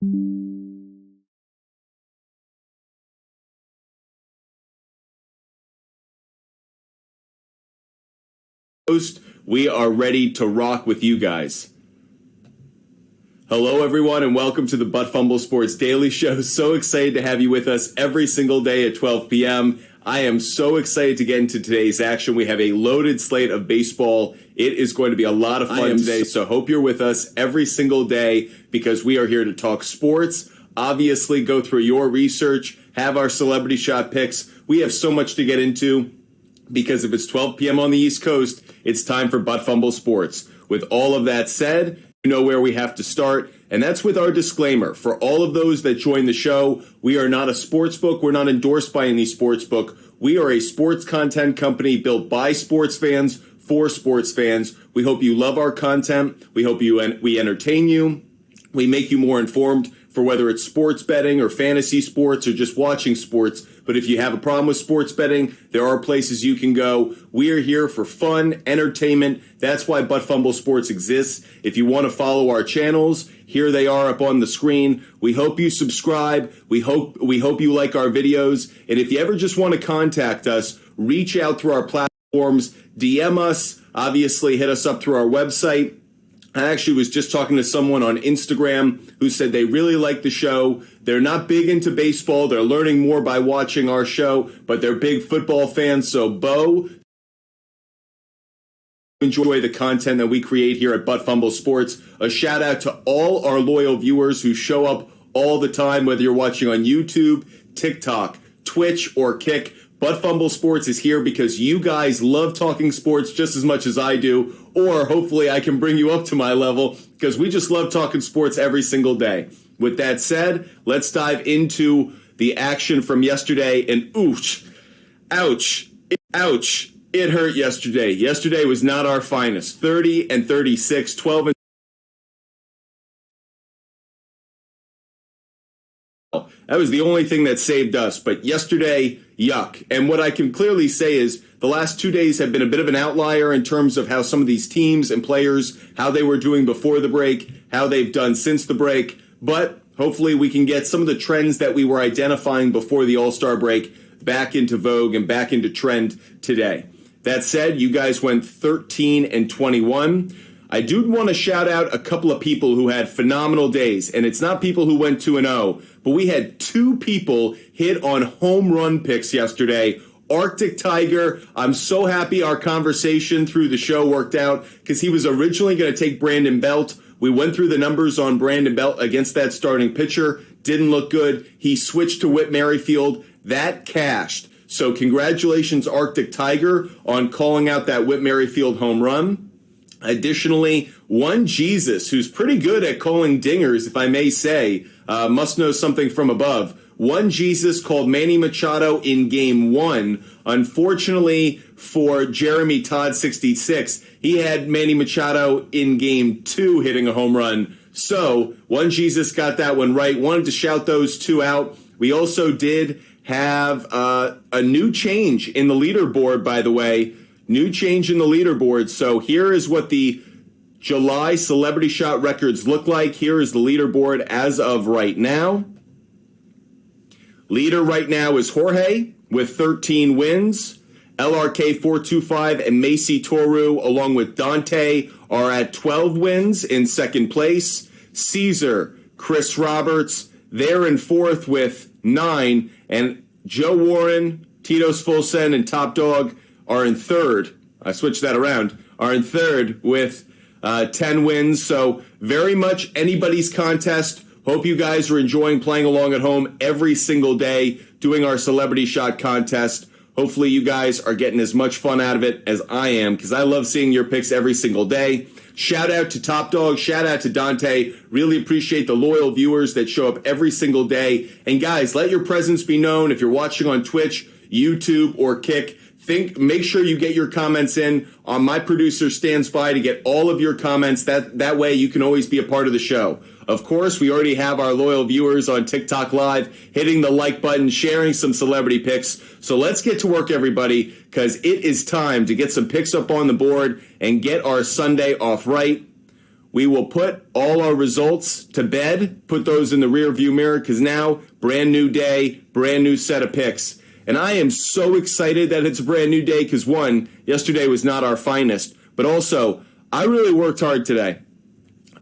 We are ready to rock with you guys. Hello, everyone, and welcome to the Fumble Sports Daily Show. So excited to have you with us every single day at 12 p.m. I am so excited to get into today's action. We have a loaded slate of baseball. It is going to be a lot of fun today, so hope you're with us every single day because we are here to talk sports. Obviously, go through your research, have our celebrity shot picks. We have so much to get into because if it's 12 p.m. on the East Coast, it's time for Fumble Sports. With all of that said, you know where we have to start, and that's with our disclaimer. For all of those that join the show, we are not a sports book. We're not endorsed by any sports book. We are a sports content company built by sports fans for sports fans. We hope you love our content. We hope we entertain you. We make you more informed for whether it's sports betting or fantasy sports or just watching sports. But if you have a problem with sports betting, there are places you can go. We are here for fun, entertainment. That's why Fumble Sports exists. If you want to follow our channels, here they are up on the screen. We hope you subscribe. We hope you like our videos. And if you ever just want to contact us, reach out through our platforms, DM us, obviously hit us up through our website. I actually was just talking to someone on Instagram who said they really like the show. They're not big into baseball. They're learning more by watching our show, but they're big football fans. So, Bo, enjoy the content that we create here at Fumble Sports. A shout out to all our loyal viewers who show up all the time, whether you're watching on YouTube, TikTok, Twitch, or Kick. Fumble Sports is here because you guys love talking sports just as much as I do, or hopefully I can bring you up to my level because we just love talking sports every single day. With that said, let's dive into the action from yesterday, and ouch, it hurt yesterday. Yesterday was not our finest. 30-36, 12 That was the only thing that saved us. But yesterday, yuck. And what I can clearly say is the last 2 days have been a bit of an outlier in terms of how some of these teams and players, how they were doing before the break, how they've done since the break. But hopefully we can get some of the trends that we were identifying before the All-Star break back into vogue and back into trend today. That said, you guys went 13-21. I do want to shout out a couple of people who had phenomenal days, and it's not people who went 2-0, but we had two people hit on home run picks yesterday. Arctic Tiger, I'm so happy our conversation through the show worked out because he was originally going to take Brandon Belt. We went through the numbers on Brandon Belt against that starting pitcher. Didn't look good. He switched to Whit Merrifield. That cashed. So congratulations, Arctic Tiger, on calling out that Whit Merrifield home run. Additionally, one Jesus, who's pretty good at calling dingers, if I may say, must know something from above. One Jesus called Manny Machado in Game 1. Unfortunately for Jeremy Todd 66, he had Manny Machado in Game 2 hitting a home run. So, one Jesus got that one right. Wanted to shout those two out. We also did have a new change in the leaderboard, by the way. New change in the leaderboard. So here is what the July celebrity shot records look like. Here is the leaderboard as of right now. Leader right now is Jorge with 13 wins. LRK 425 and Macy Toru along with Dante are at 12 wins in second place. Caesar, Chris Roberts, they're in fourth with 9. And Joe Warren, Tito's Full Send, and Top Dog are in third. I switched that around. Are in third with 10 wins. So very much anybody's contest. Hope you guys are enjoying playing along at home every single day, doing our celebrity shot contest. Hopefully you guys are getting as much fun out of it as I am, because I love seeing your picks every single day. Shout out to Top Dog. Shout out to Dante. Really appreciate the loyal viewers that show up every single day. And guys, let your presence be known if you're watching on Twitch, YouTube, or Kick. Make sure you get your comments in. My producer stands by to get all of your comments. That way you can always be a part of the show. Of course, we already have our loyal viewers on TikTok Live hitting the like button, sharing some celebrity picks. So let's get to work, everybody, because it is time to get some picks up on the board and get our Sunday off right. we will put all our results to bed, put those in the rear view mirror, because now, brand new day, brand new set of picks. And I am so excited that it's a brand new day because, one, yesterday was not our finest, but also, I really worked hard today.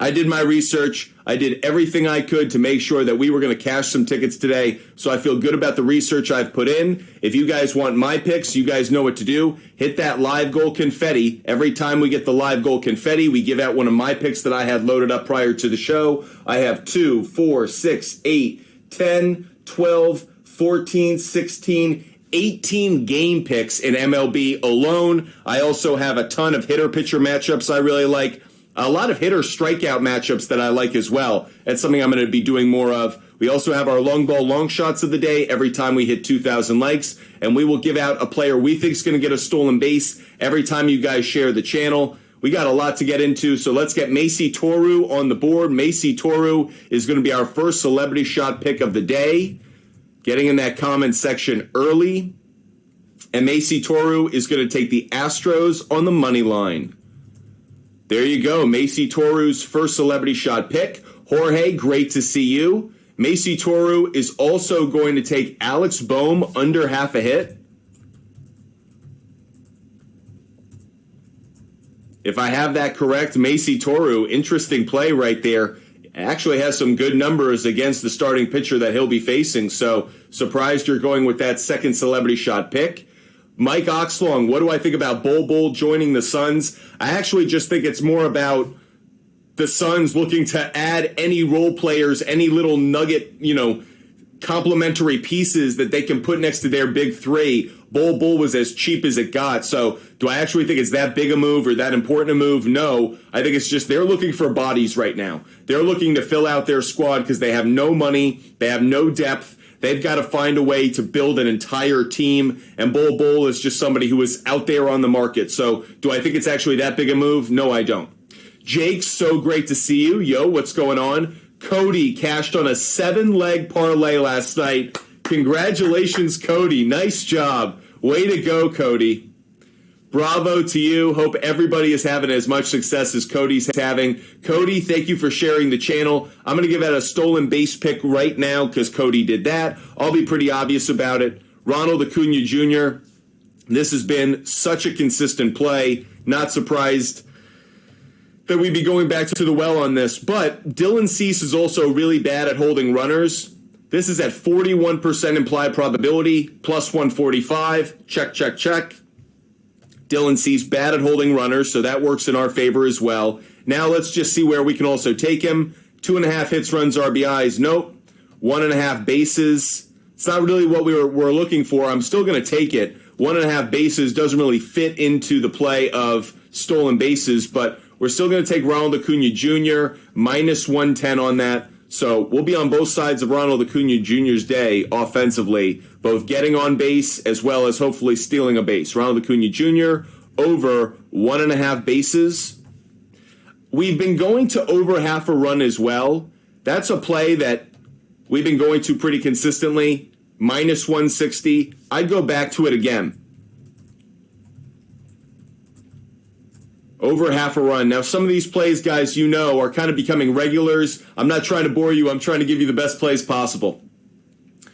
I did my research. I did everything I could to make sure that we were going to cash some tickets today. So I feel good about the research I've put in. If you guys want my picks, you guys know what to do. Hit that live goal confetti. Every time we get the live goal confetti, we give out one of my picks that I had loaded up prior to the show. I have 2, 4, 6, 8, 10, 12, 14, 16, 18 game picks in MLB alone. I also have a ton of hitter-pitcher matchups I really like. A lot of hitter strikeout matchups that I like as well. That's something I'm going to be doing more of. We also have our long ball long shots of the day every time we hit 2,000 likes. And we will give out a player we think is going to get a stolen base every time you guys share the channel. We got a lot to get into, so let's get Macy Toru on the board. Macy Toru is going to be our first celebrity shot pick of the day. Getting in that comment section early. And Macy Toru is going to take the Astros on the money line. There you go. Macy Toru's first celebrity shot pick. Jorge, great to see you. Macy Toru is also going to take Alex Bohm under half a hit. If I have that correct, Macy Toru, interesting play right there. Actually has some good numbers against the starting pitcher that he'll be facing. So surprised you're going with that second celebrity shot pick. Mike Oxlong, what do I think about Bull joining the Suns? I actually just think it's more about the Suns looking to add any role players, any little nugget, complementary pieces that they can put next to their big three. Bull was as cheap as it got. So do I actually think it's that big a move or that important a move? No. I think it's just they're looking for bodies right now. They're looking to fill out their squad because they have no money. They have no depth. They've got to find a way to build an entire team, and Bull is just somebody who is out there on the market. So do I think it's actually that big a move? No, I don't. Jake, so great to see you. Yo, what's going on? Cody cashed on a 7-leg parlay last night. Congratulations, Cody. Nice job. Way to go, Cody. Bravo to you. Hope everybody is having as much success as Cody's having. Cody, thank you for sharing the channel. I'm going to give out a stolen base pick right now because Cody did that. I'll be pretty obvious about it. Ronald Acuna Jr., this has been such a consistent play. Not surprised that we'd be going back to the well on this. But Dylan Cease is also really bad at holding runners. This is at 41% implied probability, plus 145. Check, check, check. Dylan Cease bad at holding runners, so that works in our favor as well. Now let's just see where we can also take him. 2.5 hits, runs, RBIs. Nope. 1.5 bases. It's not really what we're looking for. I'm still going to take it. 1.5 bases doesn't really fit into the play of stolen bases, but we're still going to take Ronald Acuna Jr. minus 110 on that. So we'll be on both sides of Ronald Acuna Jr.'s day offensively, both getting on base as well as hopefully stealing a base. Ronald Acuna Jr. over 1.5 bases. We've been going to over half a run as well. That's a play that we've been going to pretty consistently. Minus 160. I'd go back to it again. Over half a run. Now, some of these plays, guys, are kind of becoming regulars. I'm not trying to bore you. I'm trying to give you the best plays possible.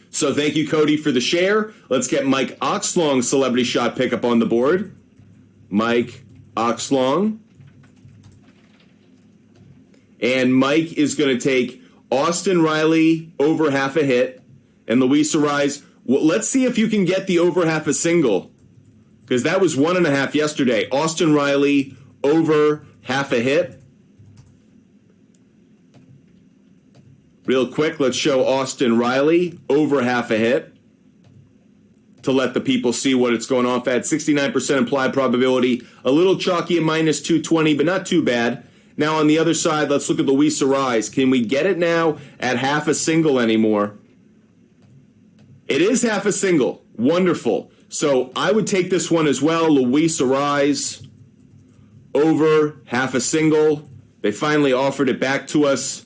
So thank you, Cody, for the share. Let's get Mike Oxlong's celebrity shot pickup on the board. Mike Oxlong. And Mike is going to take Austin Riley over half a hit and Luis Ariz. Well, let's see if you can get the over half a single, because that was 1.5 yesterday. Austin Riley over half a hit. Real quick, let's show Austin Riley over half a hit to let the people see what it's going off at. 69% implied probability. A little chalky at minus 220, but not too bad. Now on the other side, let's look at Luis Ariz. Can we get it now at half a single anymore? It is half a single. Wonderful. So I would take this one as well. Luis Ariz over half a single. They finally offered it back to us.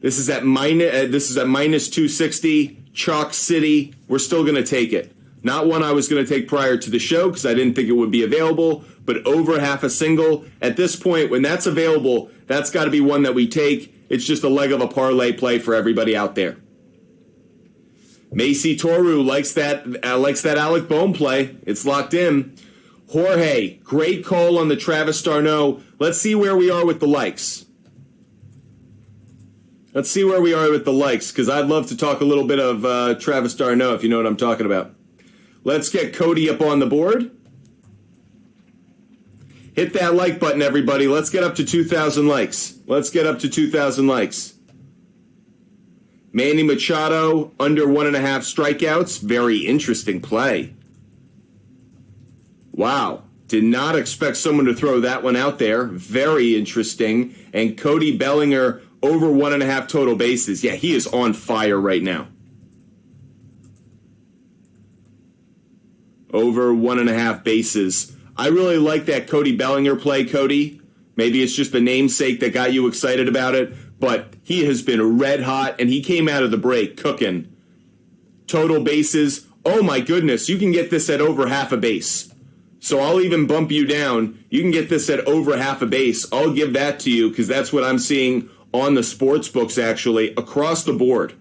This is at minus 260. Chalk City. We're still going to take it. Not one I was going to take prior to the show because I didn't think it would be available, but over half a single. At this point, when that's available, that's got to be one that we take. It's just a leg of a parlay play for everybody out there. Macy Toru likes that Alec Bohm play. It's locked in. Jorge, great call on the Travis d'Arnaud. Let's see where we are with the likes. Let's see where we are with the likes, because I'd love to talk a little bit of Travis d'Arnaud, if you know what I'm talking about. Let's get Cody up on the board. Hit that like button, everybody. Let's get up to 2,000 likes. Let's get up to 2,000 likes. Manny Machado, under 1.5 strikeouts. Very interesting play. Wow. Did not expect someone to throw that one out there. Very interesting. And Cody Bellinger, over 1.5 total bases. Yeah, he is on fire right now. Over 1.5 bases. I really like that Cody Bellinger play, Cody. Maybe it's just the namesake that got you excited about it, but he has been red hot, and he came out of the break cooking. Total bases, oh my goodness, you can get this at over half a base. So I'll even bump you down. You can get this at over half a base. I'll give that to you because that's what I'm seeing on the sports books, actually, across the board.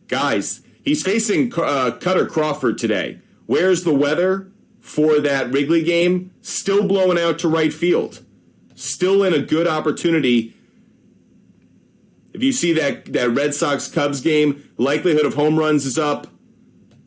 Guys, he's facing Cutter Crawford today. Where's the weather for that Wrigley game? Still blowing out to right field. Still in a good opportunity. If you see that Red Sox-Cubs game, likelihood of home runs is up.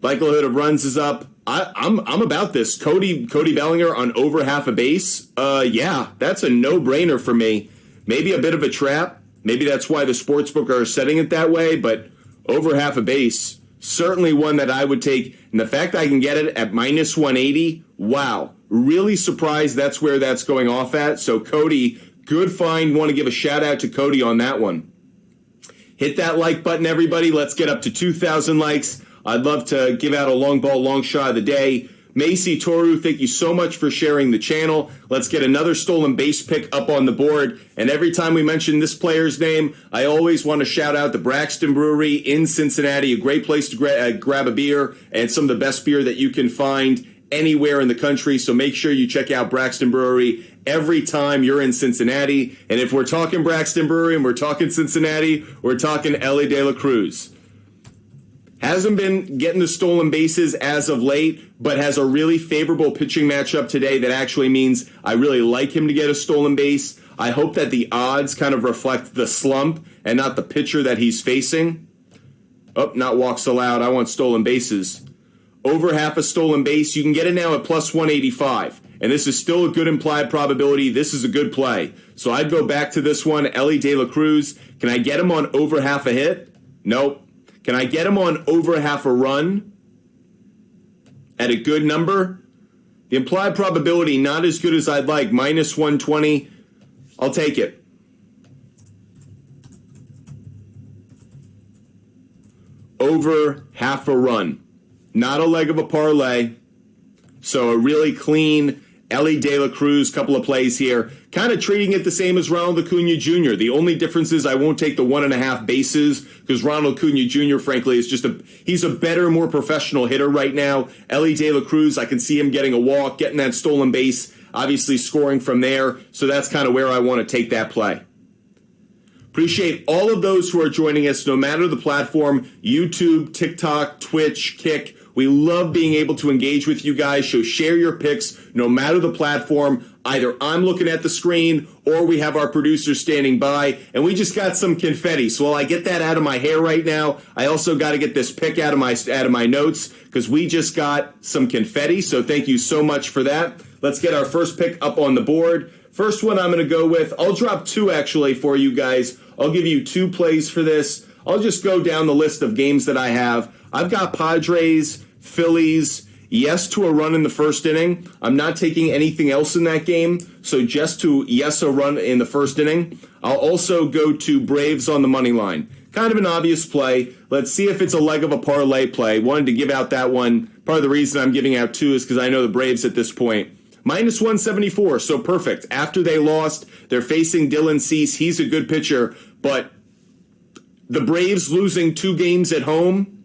Likelihood of runs is up. I'm about this. Cody Bellinger on over half a base. Yeah, that's a no-brainer for me. Maybe a bit of a trap. Maybe that's why the sportsbook are setting it that way, but over half a base, certainly one that I would take. And the fact I can get it at minus 180, wow. Really surprised that's where that's going off at. So Cody, good find. Want to give a shout out to Cody on that one. Hit that like button, everybody. Let's get up to 2,000 likes. I'd love to give out a long ball, long shot of the day. Macy Toru, thank you so much for sharing the channel. Let's get another stolen base pick up on the board. And every time we mention this player's name, I always want to shout out the Braxton Brewery in Cincinnati, a great place to grab a beer and some of the best beer that you can find anywhere in the country. So make sure you check out Braxton Brewery every time you're in Cincinnati. And if we're talking Braxton Brewery and we're talking Cincinnati, we're talking Elly De La Cruz. Hasn't been getting the stolen bases as of late, but has a really favorable pitching matchup today that actually means I really like him to get a stolen base. I hope that the odds kind of reflect the slump and not the pitcher that he's facing. Oh, not walks allowed. I want stolen bases. Over half a stolen base. You can get it now at plus 185. And this is still a good implied probability. This is a good play. So I'd go back to this one, Elly De La Cruz. Can I get him on over half a hit? Nope. Can I get him on over half a run at a good number? The implied probability, not as good as I'd like, minus 120. I'll take it. Over half a run. Not a leg of a parlay. So a really clean Elly De La Cruz, couple of plays here. Kind of treating it the same as Ronald Acuna Jr. The only difference is I won't take the 1.5 bases because Ronald Acuna Jr., frankly, is he's a better, more professional hitter right now. Elly De La Cruz, I can see him getting a walk, getting that stolen base, obviously scoring from there. So that's kind of where I want to take that play. Appreciate all of those who are joining us, no matter the platform, YouTube, TikTok, Twitch, Kick. We love being able to engage with you guys, so share your picks no matter the platform. Either I'm looking at the screen or we have our producers standing by, and we just got some confetti. So while I get that out of my hair right now, I also got to get this pick out of my notes because we just got some confetti, so thank you so much for that. Let's get our first pick up on the board. First one I'm going to go with, I'll drop two actually for you guys. I'll give you two plays for this. I'll just go down the list of games that I have. I've got Padres, Phillies, yes to a run in the first inning. I'm not taking anything else in that game, so just to yes a run in the first inning. I'll also go to Braves on the money line. Kind of an obvious play. Let's see if it's a leg of a parlay play. Wanted to give out that one. Part of the reason I'm giving out two is because I know the Braves at this point. Minus 174, so perfect. After they lost, they're facing Dylan Cease. He's a good pitcher, but the Braves losing 2 games at home,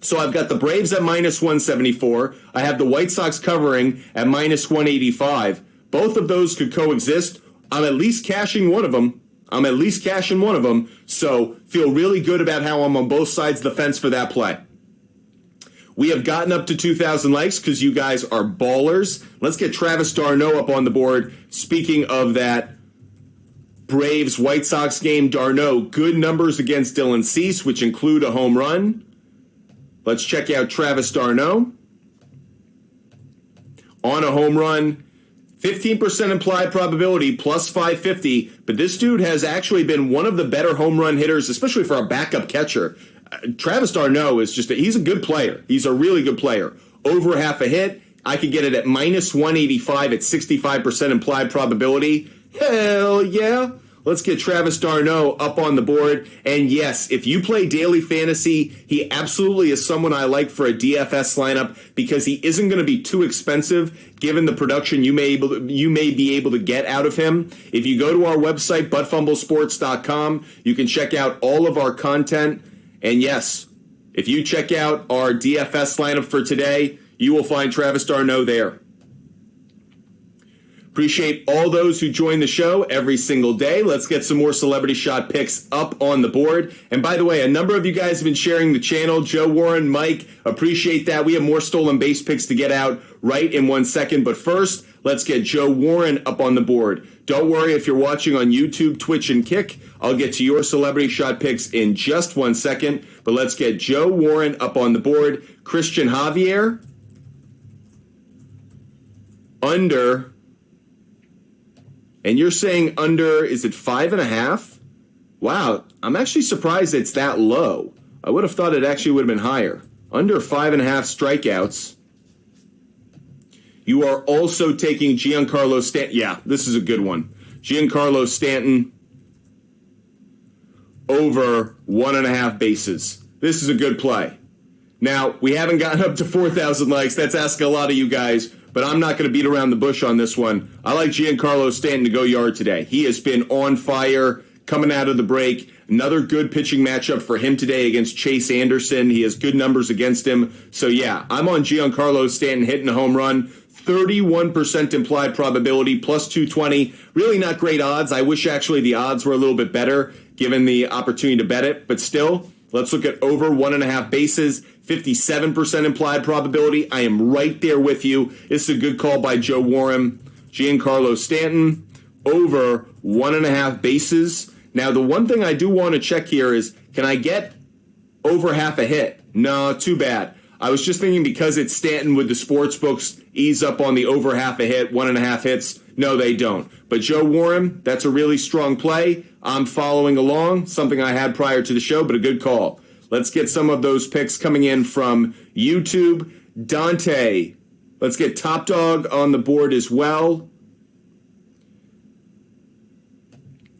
So I've got the Braves at minus 174. I have the White Sox covering at minus 185. Both of those could coexist. I'm at least cashing one of them. So feel really good about how I'm on both sides of the fence for that play. We have gotten up to 2,000 likes because you guys are ballers. Let's get Travis d'Arnaud up on the board. Speaking of that Braves-White Sox game, d'Arnaud, good numbers against Dylan Cease, which include a home run. Let's check out Travis d'Arnaud. On a home run, 15% implied probability, plus 550. But this dude has actually been one of the better home run hitters, especially for a backup catcher. Travis d'Arnaud is he's a good player. He's a really good player. Over half a hit. I could get it at minus 185 at 65% implied probability. Hell yeah. Let's get Travis d'Arnaud up on the board. And yes, if you play daily fantasy, he absolutely is someone I like for a DFS lineup because he isn't going to be too expensive given the production you may be able to get out of him. If you go to our website, buttfumblesports.com, you can check out all of our content. And yes, if you check out our DFS lineup for today, you will find Travis d'Arnaud there. Appreciate all those who join the show every single day. Let's get some more celebrity shot picks up on the board. And by the way, a number of you guys have been sharing the channel. Joe Warren, Mike, appreciate that. We have more stolen base picks to get out right in 1 second. But first, let's get Joe Warren up on the board. Don't worry if you're watching on YouTube, Twitch, and Kick. I'll get to your celebrity shot picks in just 1 second. But let's get Joe Warren up on the board. Christian Javier, under. And you're saying under, is it 5.5? Wow, I'm actually surprised it's that low. I would have thought it actually would have been higher. Under 5.5 strikeouts. You are also taking Giancarlo Stanton. Yeah, this is a good one. Giancarlo Stanton over 1.5 bases. This is a good play. Now, we haven't gotten up to 4,000 likes. That's asking a lot of you guys. But I'm not going to beat around the bush on this one. I like Giancarlo Stanton to go yard today. He has been on fire coming out of the break. Another good pitching matchup for him today against Chase Anderson. He has good numbers against him. So, yeah, I'm on Giancarlo Stanton hitting a home run. 31% implied probability, plus 220. Really not great odds. I wish actually the odds were a little bit better given the opportunity to bet it. But still, let's look at over 1.5 bases. 57% implied probability. I am right there with you. This is a good call by Joe Warren. Giancarlo Stanton, over 1.5 bases. Now, the one thing I do want to check here is, can I get over half a hit? No, too bad. I was just thinking because it's Stanton, would the sports books ease up on the over half a hit, 1.5 hits? No, they don't. But Joe Warren, that's a really strong play. I'm following along, something I had prior to the show, but a good call. Let's get some of those picks coming in from YouTube. Dante, let's get Top Dog on the board as well.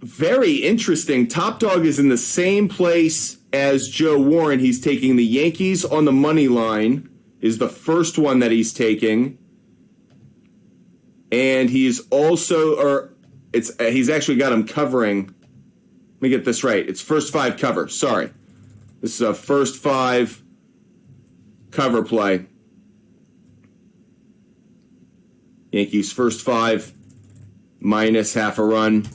Very interesting. Top Dog is in the same place as Joe Warren. He's taking the Yankees on the money line, is the first one that he's taking. And he's also, he's actually got him covering. Let me get this right. It's first 5 cover. Sorry. This is a first 5 cover play. Yankees first 5 minus half a run.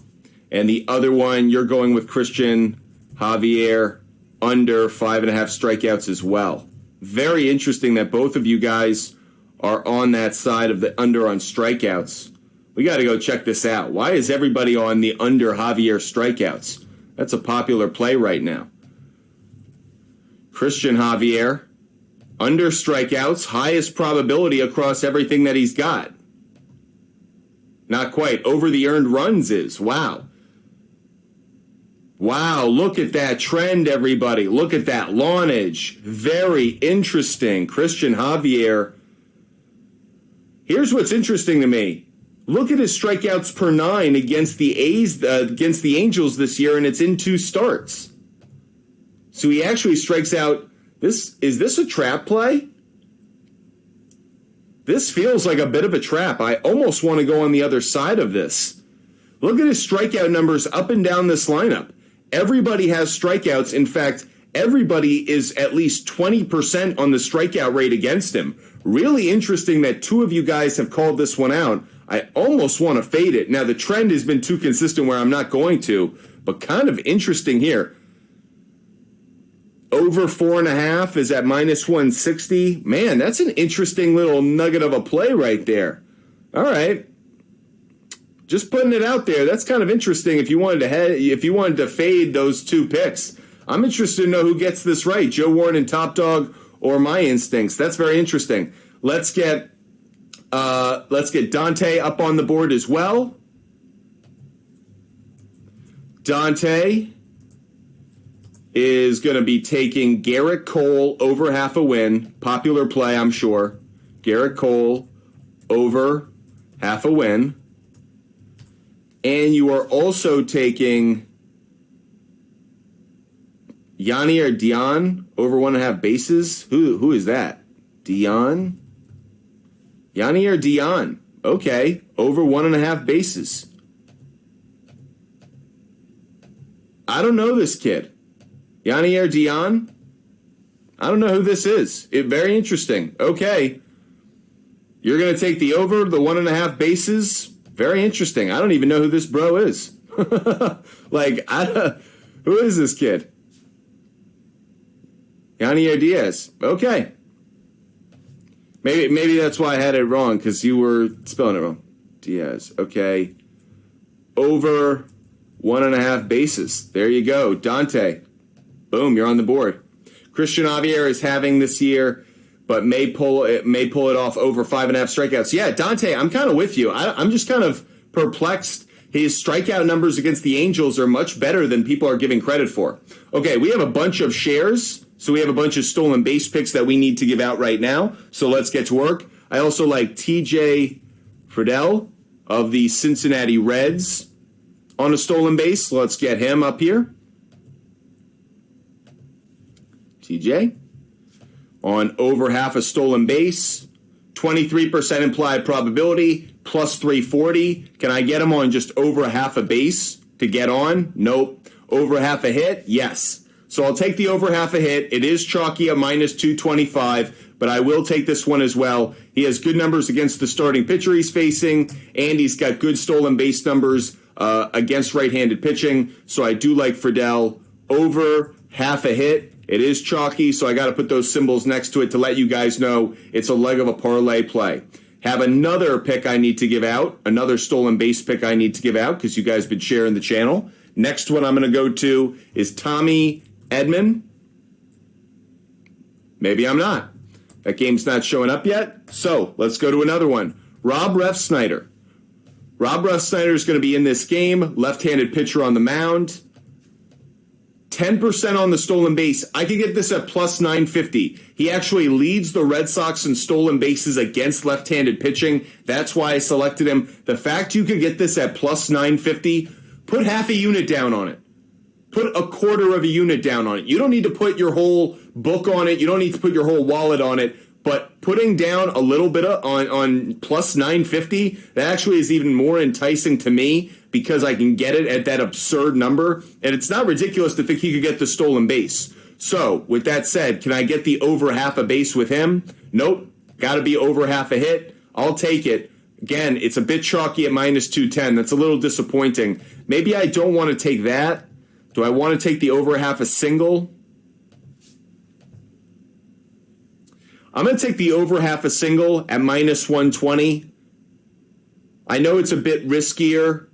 And the other one, you're going with Christian Javier under 5.5 strikeouts as well. Very interesting that both of you guys are on that side of the under on strikeouts. We got to go check this out. Why is everybody on the under Javier strikeouts? That's a popular play right now. Christian Javier, under strikeouts, highest probability across everything that he's got. Not quite. Over the earned runs is. Wow. Wow, look at that trend, everybody. Look at that lawnage. Very interesting. Christian Javier. Here's what's interesting to me. Look at his strikeouts per 9 against the against the Angels this year, and it's in 2 starts. So he actually strikes out. Is this a trap play? This feels like a bit of a trap. I almost want to go on the other side of this. Look at his strikeout numbers up and down this lineup. Everybody has strikeouts. In fact, everybody is at least 20% on the strikeout rate against him. Really interesting that two of you guys have called this one out. I almost want to fade it. Now, the trend has been too consistent where I'm not going to, but kind of interesting here. Over 4.5 is at minus 160. Man, that's an interesting little nugget of a play right there. All right. Just putting it out there. That's kind of interesting if you wanted to fade those two picks. I'm interested to know who gets this right, Joe Warren and Top Dog or my instincts. That's very interesting. Let's get Dante up on the board as well. Dante is going to be taking Garrett Cole over half a win. Popular play, I'm sure. Garrett Cole over half a win. And you are also taking Yanni or Dion over 1.5 bases. Who is that? Dion? Yanni or Dion? Okay, over 1.5 bases. I don't know this kid. Yanni or Dion? I don't know who this is. Very interesting. Okay. You're going to take the over, the 1.5 bases. Very interesting. I don't even know who this bro is. Who is this kid? Yanni Diaz. Okay. Maybe that's why I had it wrong, because you were spelling it wrong. Diaz. Okay. Over 1.5 bases. There you go. Dante. Boom, you're on the board. Christian Javier is having this year, but may pull it off over 5.5 strikeouts. Yeah, Dante, I'm kind of with you. I'm just kind of perplexed. His strikeout numbers against the Angels are much better than people are giving credit for. Okay, we have a bunch of shares, so we have a bunch of stolen base picks that we need to give out right now. So let's get to work. I also like TJ Friedel of the Cincinnati Reds on a stolen base. Let's get him up here. TJ on over half a stolen base, 23% implied probability, plus 340. Can I get him on just over half a base to get on? Nope. Over half a hit? Yes. So I'll take the over half a hit. It is chalky at minus 225, but I will take this one as well. He has good numbers against the starting pitcher he's facing, and he's got good stolen base numbers against right-handed pitching. So I do like Friedel over half a hit. It is chalky, so I got to put those symbols next to it to let you guys know it's a leg of a parlay play. Have another pick I need to give out, another stolen base pick I need to give out because you guys have been sharing the channel. Next one I'm going to go to is Tommy Edman. Maybe I'm not. That game's not showing up yet, so let's go to another one. Rob Refsnyder. Rob Refsnyder is going to be in this game, left-handed pitcher on the mound. 10% on the stolen base. I could get this at plus 950. He actually leads the Red Sox in stolen bases against left-handed pitching. That's why I selected him. The fact you could get this at plus 950, put half a unit down on it. Put a quarter of a unit down on it. You don't need to put your whole book on it. You don't need to put your whole wallet on it. But putting down a little bit on plus 950, that actually is even more enticing to me because I can get it at that absurd number. And it's not ridiculous to think he could get the stolen base. So, with that said, can I get the over half a base with him? Nope. Got to be over half a hit. I'll take it. Again, it's a bit chalky at minus 210. That's a little disappointing. Maybe I don't want to take that. Do I want to take the over half a single? I'm going to take the over half a single at minus 120. I know it's a bit riskier,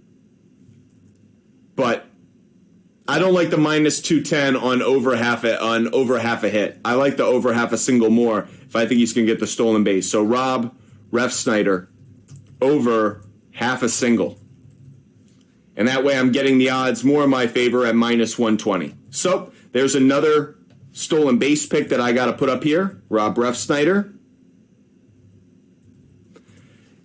but I don't like the minus 210 on over half a hit. I like the over half a single more if I think he's going to get the stolen base. So Rob Refsnyder over half a single. And that way I'm getting the odds more in my favor at minus 120. So there's another stolen base pick that I got to put up here. Rob Refsnyder.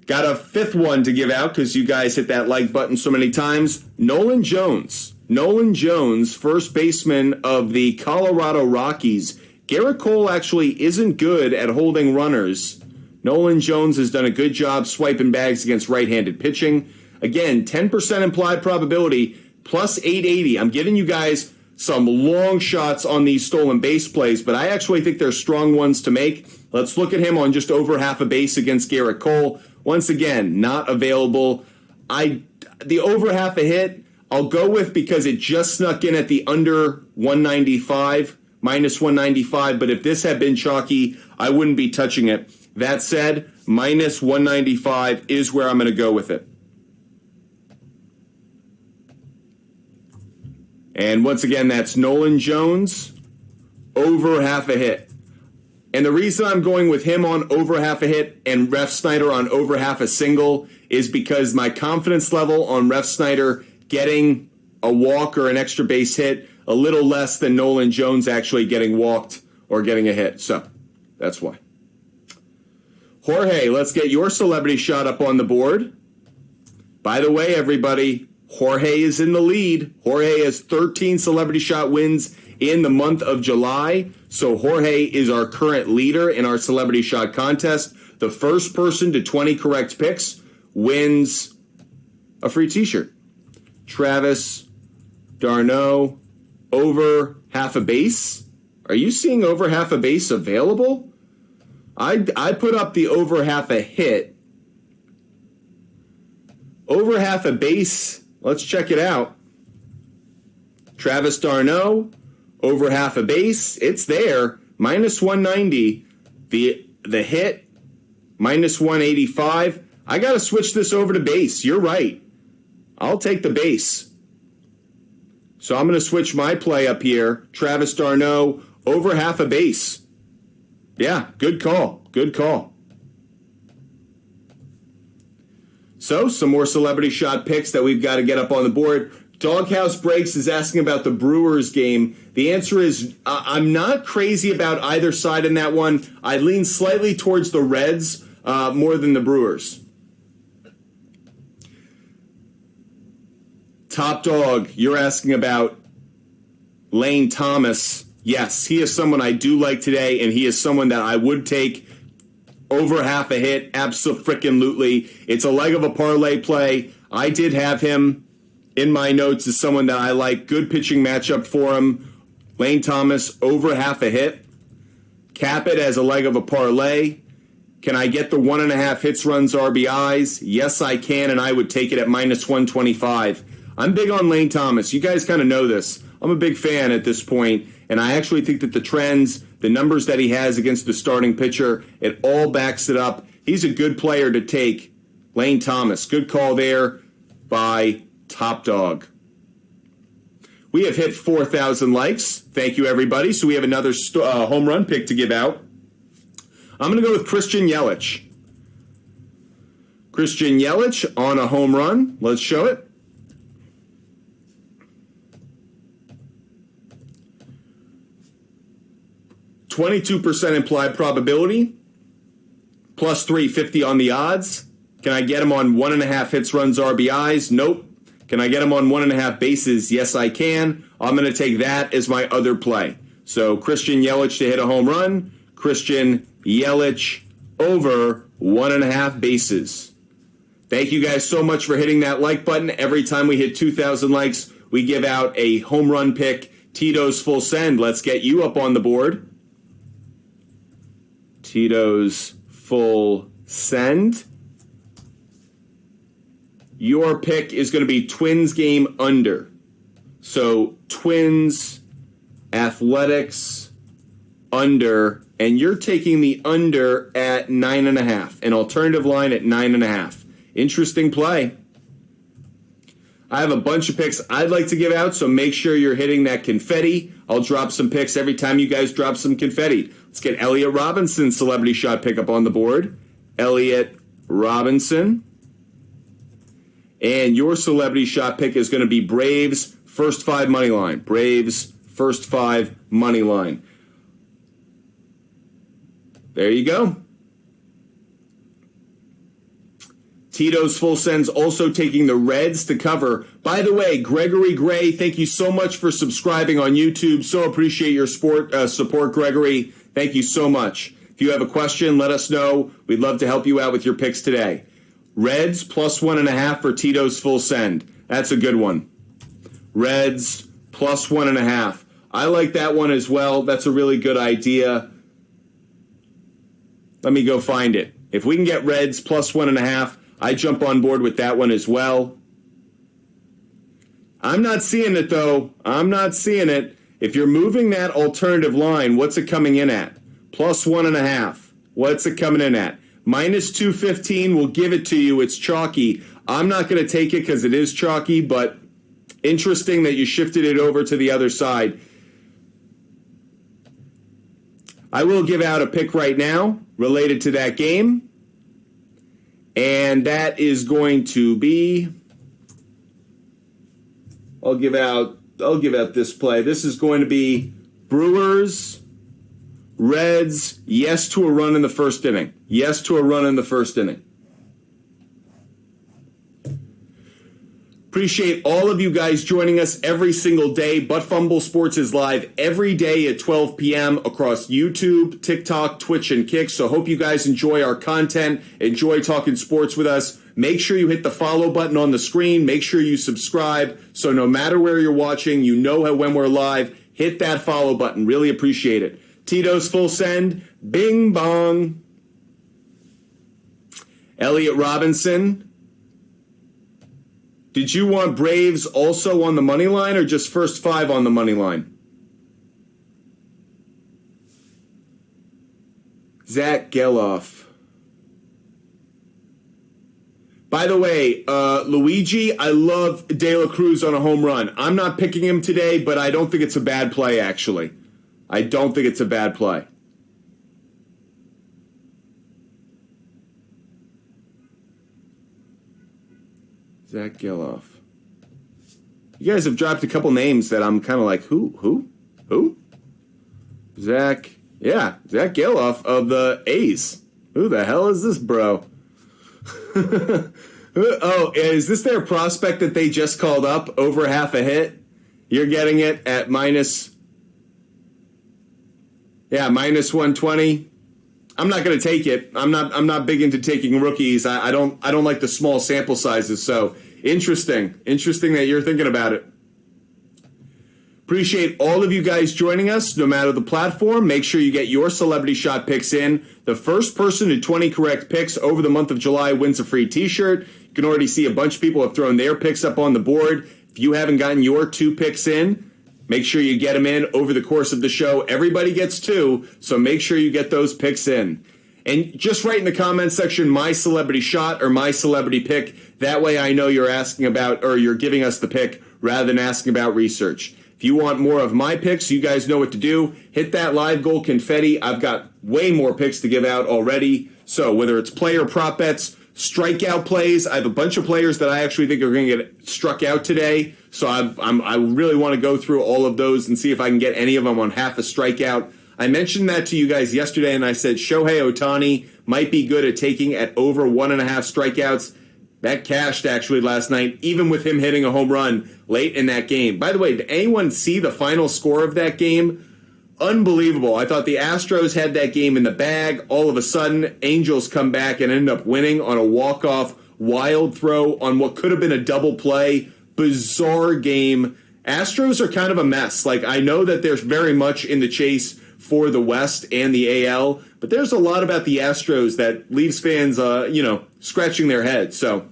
Got a fifth one to give out because you guys hit that like button so many times. Nolan Jones. Nolan Jones, first baseman of the Colorado Rockies. Garrett Cole actually isn't good at holding runners. Nolan Jones has done a good job swiping bags against right-handed pitching. Again, 10% implied probability, plus 880. I'm giving you guys some long shots on these stolen base plays, but I actually think they're strong ones to make. Let's look at him on just over half a base against Garrett Cole. Once again, not available. The over half a hit, I'll go with because it just snuck in at the under 195, minus 195. But if this had been chalky, I wouldn't be touching it. That said, minus 195 is where I'm going to go with it. And once again, that's Nolan Jones, over half a hit. And the reason I'm going with him on over half a hit and Ref Snyder on over half a single is because my confidence level on Ref Snyder getting a walk or an extra base hit a little less than Nolan Jones actually getting walked or getting a hit. So that's why. Jorge, let's get your celebrity shot up on the board. By the way, everybody, Jorge is in the lead. Jorge has 13 celebrity shot wins in the month of July. So Jorge is our current leader in our celebrity shot contest. The first person to 20 correct picks wins a free t-shirt. Travis d'Arnaud, over half a base. Are you seeing over half a base available? I put up the over half a hit. Over half a base, let's check it out. Travis d'Arnaud, over half a base, it's there. Minus 190. The hit, minus 185. I got to switch this over to base. You're right. I'll take the base. So I'm going to switch my play up here. Travis d'Arnaud, over half a base. Yeah, good call. Good call. So, some more celebrity shot picks that we've got to get up on the board. Doghouse Breaks is asking about the Brewers game. The answer is I'm not crazy about either side in that one. I lean slightly towards the Reds more than the Brewers. Top Dog, you're asking about Lane Thomas. Yes, he is someone I do like today, and he is someone that I would take over half a hit. Abso-frickin-lutely. It's a leg of a parlay play. I did have him in my notes as someone that I like. Good pitching matchup for him. Lane Thomas, over half a hit. Cap it as a leg of a parlay. Can I get the 1.5 hits, runs, RBIs? Yes, I can, and I would take it at minus 125. I'm big on Lane Thomas. You guys kind of know this. I'm a big fan at this point, and I actually think that the trends, the numbers that he has against the starting pitcher, it all backs it up. He's a good player to take. Lane Thomas, good call there by Top Dog. We have hit 4,000 likes. Thank you, everybody. So we have another home run pick to give out. I'm going to go with Christian Yelich. Christian Yelich on a home run. Let's show it. %, implied probability, plus 350 on the odds. Can I get him on 1.5 hits, runs, RBIs? Nope. Can I get him on 1.5 bases? Yes, I can. I'm going to take that as my other play. So Christian Yelich to hit a home run. Christian Yelich over 1.5 bases. Thank you guys so much for hitting that like button. Every time we hit 2,000 likes, we give out a home run pick. Tito's Full Send. Let's get you up on the board. Tito's Full Send. Your pick is going to be Twins game under. So Twins, Athletics, under, and you're taking the under at 9.5. An alternative line at 9.5. Interesting play. I have a bunch of picks I'd like to give out, so make sure you're hitting that confetti. I'll drop some picks every time you guys drop some confetti. Let's get Elliot Robinson's celebrity shot pickup on the board. Elliot Robinson. And your celebrity shot pick is going to be Braves first 5 money line. Braves first 5 money line. There you go. Tito's Full Send's also taking the Reds to cover. By the way, Gregory Gray, thank you so much for subscribing on YouTube. So appreciate your support, Gregory. Thank you so much. If you have a question, let us know. We'd love to help you out with your picks today. Reds plus 1.5 for Tito's Full Send. That's a good one. Reds plus 1.5. I like that one as well. That's a really good idea. Let me go find it. If we can get Reds plus 1.5, I jump on board with that one as well. I'm not seeing it, though. I'm not seeing it. If you're moving that alternative line, what's it coming in at? Plus 1.5. What's it coming in at? Minus 215 will give it to you. It's chalky. I'm not going to take it because it is chalky, but interesting that you shifted it over to the other side. I will give out a pick right now related to that game. And that is going to be, I'll give out this play. This is going to be Brewers, Reds, yes to a run in the first inning. Yes to a run in the first inning. Appreciate all of you guys joining us every single day. But Fumble Sports is live every day at 12 p.m. across YouTube, TikTok, Twitch, and Kick. So hope you guys enjoy our content, enjoy talking sports with us. Make sure you hit the follow button on the screen. Make sure you subscribe. So no matter where you're watching, you know when we're live. Hit that follow button. Really appreciate it. Tito's full send. Bing bong. Elliot Robinson. Did you want Braves also on the money line or just first 5 on the money line? Zach Geloff. By the way, Luigi, I love De La Cruz on a home run. I'm not picking him today, but I don't think it's a bad play, actually. I don't think it's a bad play. Zach Geloff. You guys have dropped a couple names that I'm kind of like, who? Zach Geloff of the A's. Who the hell is this, bro? Oh, is this their prospect that they just called up over half a hit? You're getting it at minus 120. I'm not going to take it. I'm not big into taking rookies. I don't like the small sample sizes. So interesting that you're thinking about it. Appreciate all of you guys joining us, no matter the platform. Make sure you get your celebrity shot picks in. The first person to 20 correct picks over the month of July wins a free T-shirt. You can already see a bunch of people have thrown their picks up on the board. If you haven't gotten your 2 picks in, make sure you get them in over the course of the show. Everybody gets 2, so make sure you get those picks in. And just write in the comments section, my celebrity shot or my celebrity pick. That way I know you're asking about, or you're giving us the pick rather than asking about research. If you want more of my picks, you guys know what to do. Hit that live goal confetti. I've got way more picks to give out already. So whether it's player prop bets, strikeout plays, I have a bunch of players that I actually think are going to get struck out today. So I really want to go through all of those and see if I can get any of them on half a strikeout. I mentioned that to you guys yesterday, and I said Shohei Ohtani might be good at taking at over 1.5 strikeouts. That cashed actually last night, even with him hitting a home run late in that game. By the way, did anyone see the final score of that game? Unbelievable. I thought the Astros had that game in the bag. All of a sudden, Angels come back and end up winning on a walk-off wild throw on what could have been a double play. Bizarre game. Astros are kind of a mess. Like, I know that they're very much in the chase for the West and the AL, but there's a lot about the Astros that leaves fans, scratching their heads. So,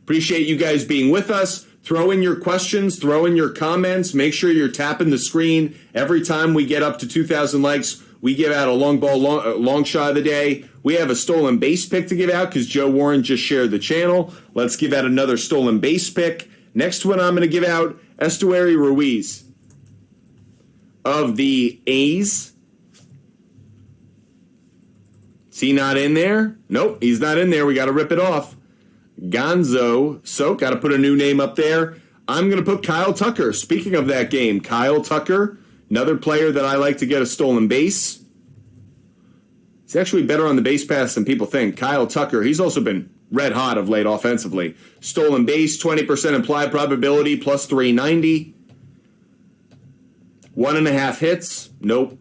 appreciate you guys being with us. Throw in your questions, throw in your comments. Make sure you're tapping the screen. Every time we get up to 2,000 likes, we give out a long shot of the day. We have a stolen base pick to give out because Joe Warren just shared the channel. Let's give out another stolen base pick. Next one I'm going to give out, Estuary Ruiz of the A's. Is he not in there? Nope, he's not in there. We got to rip it off. Gonzo. So, got to put a new name up there. I'm going to put Kyle Tucker. Speaking of that game, Kyle Tucker, another player that I like to get a stolen base. He's actually better on the base pass than people think. Kyle Tucker, he's also been red hot of late offensively. Stolen base, 20% implied probability, plus 390. 1.5 hits, nope.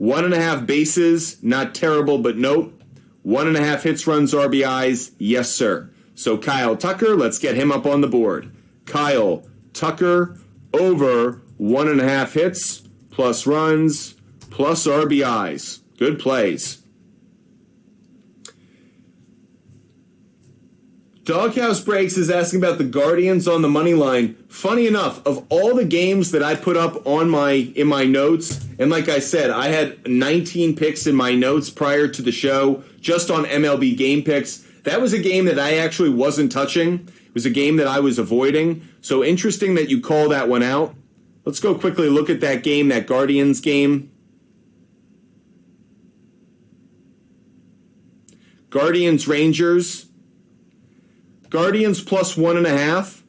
1.5 bases, not terrible, but nope. 1.5 hits, runs, RBIs, yes, sir. So Kyle Tucker, let's get him up on the board. Kyle Tucker over 1.5 hits, plus runs, plus RBIs. Good plays. Doghouse Breaks is asking about the Guardians on the money line. Funny enough, of all the games that I put up in my notes, and like I said, I had 19 picks in my notes prior to the show, just on MLB game picks. That was a game that I actually wasn't touching. It was a game that I was avoiding. So interesting that you call that one out. Let's go quickly look at that game, that Guardians game. Guardians Rangers. Guardians plus 1.5.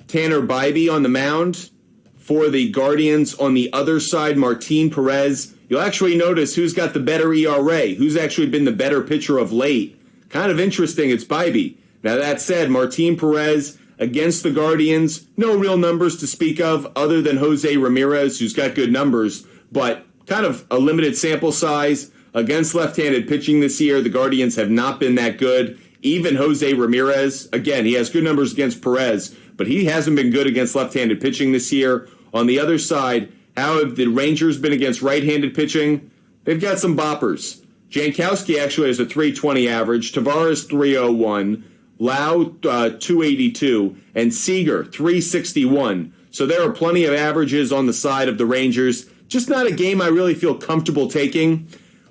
Tanner Bybee on the mound. For the Guardians on the other side, Martin Perez. You'll actually notice who's got the better ERA, who's actually been the better pitcher of late. Kind of interesting, it's Bybee. Now that said, Martin Perez against the Guardians, no real numbers to speak of other than Jose Ramirez, who's got good numbers, but kind of a limited sample size. Against left-handed pitching this year, the Guardians have not been that good. Even Jose Ramirez, again, he has good numbers against Perez, but he hasn't been good against left-handed pitching this year. On the other side, how have the Rangers been against right-handed pitching? They've got some boppers. Jankowski actually has a 320 average, Tavares 301, Lau 282, and Seager 361. So there are plenty of averages on the side of the Rangers. Just not a game I really feel comfortable taking.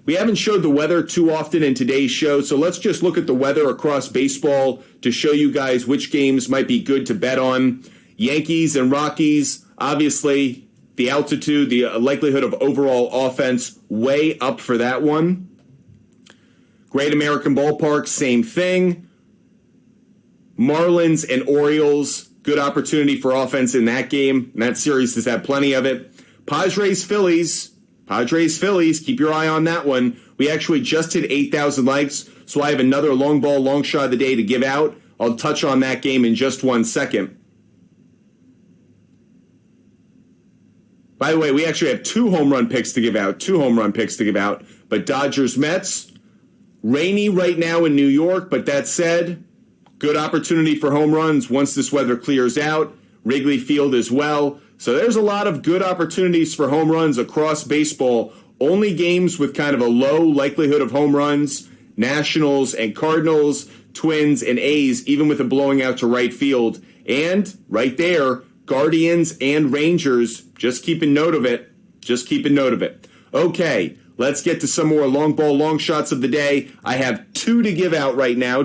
We haven't showed the weather too often in today's show, so let's just look at the weather across baseball to show you guys which games might be good to bet on. Yankees and Rockies, obviously, the altitude, the likelihood of overall offense, way up for that one. Great American Ballpark, same thing. Marlins and Orioles, good opportunity for offense in that game. And that series has had plenty of it. Padres-Phillies, keep your eye on that one. We actually just hit 8,000 likes, so I have another long ball, long shot of the day to give out. I'll touch on that game in just 1 second. By the way, we actually have 2 home run picks to give out. But Dodgers-Mets, rainy right now in New York, but that said, good opportunity for home runs once this weather clears out. Wrigley Field as well. So there's a lot of good opportunities for home runs across baseball. Only games with kind of a low likelihood of home runs, Nationals and Cardinals, Twins and A's, even with a blowing out to right field. And right there, Guardians and Rangers, just keeping note of it. Okay, let's get to some more long ball, long shots of the day. I have 2 to give out right now,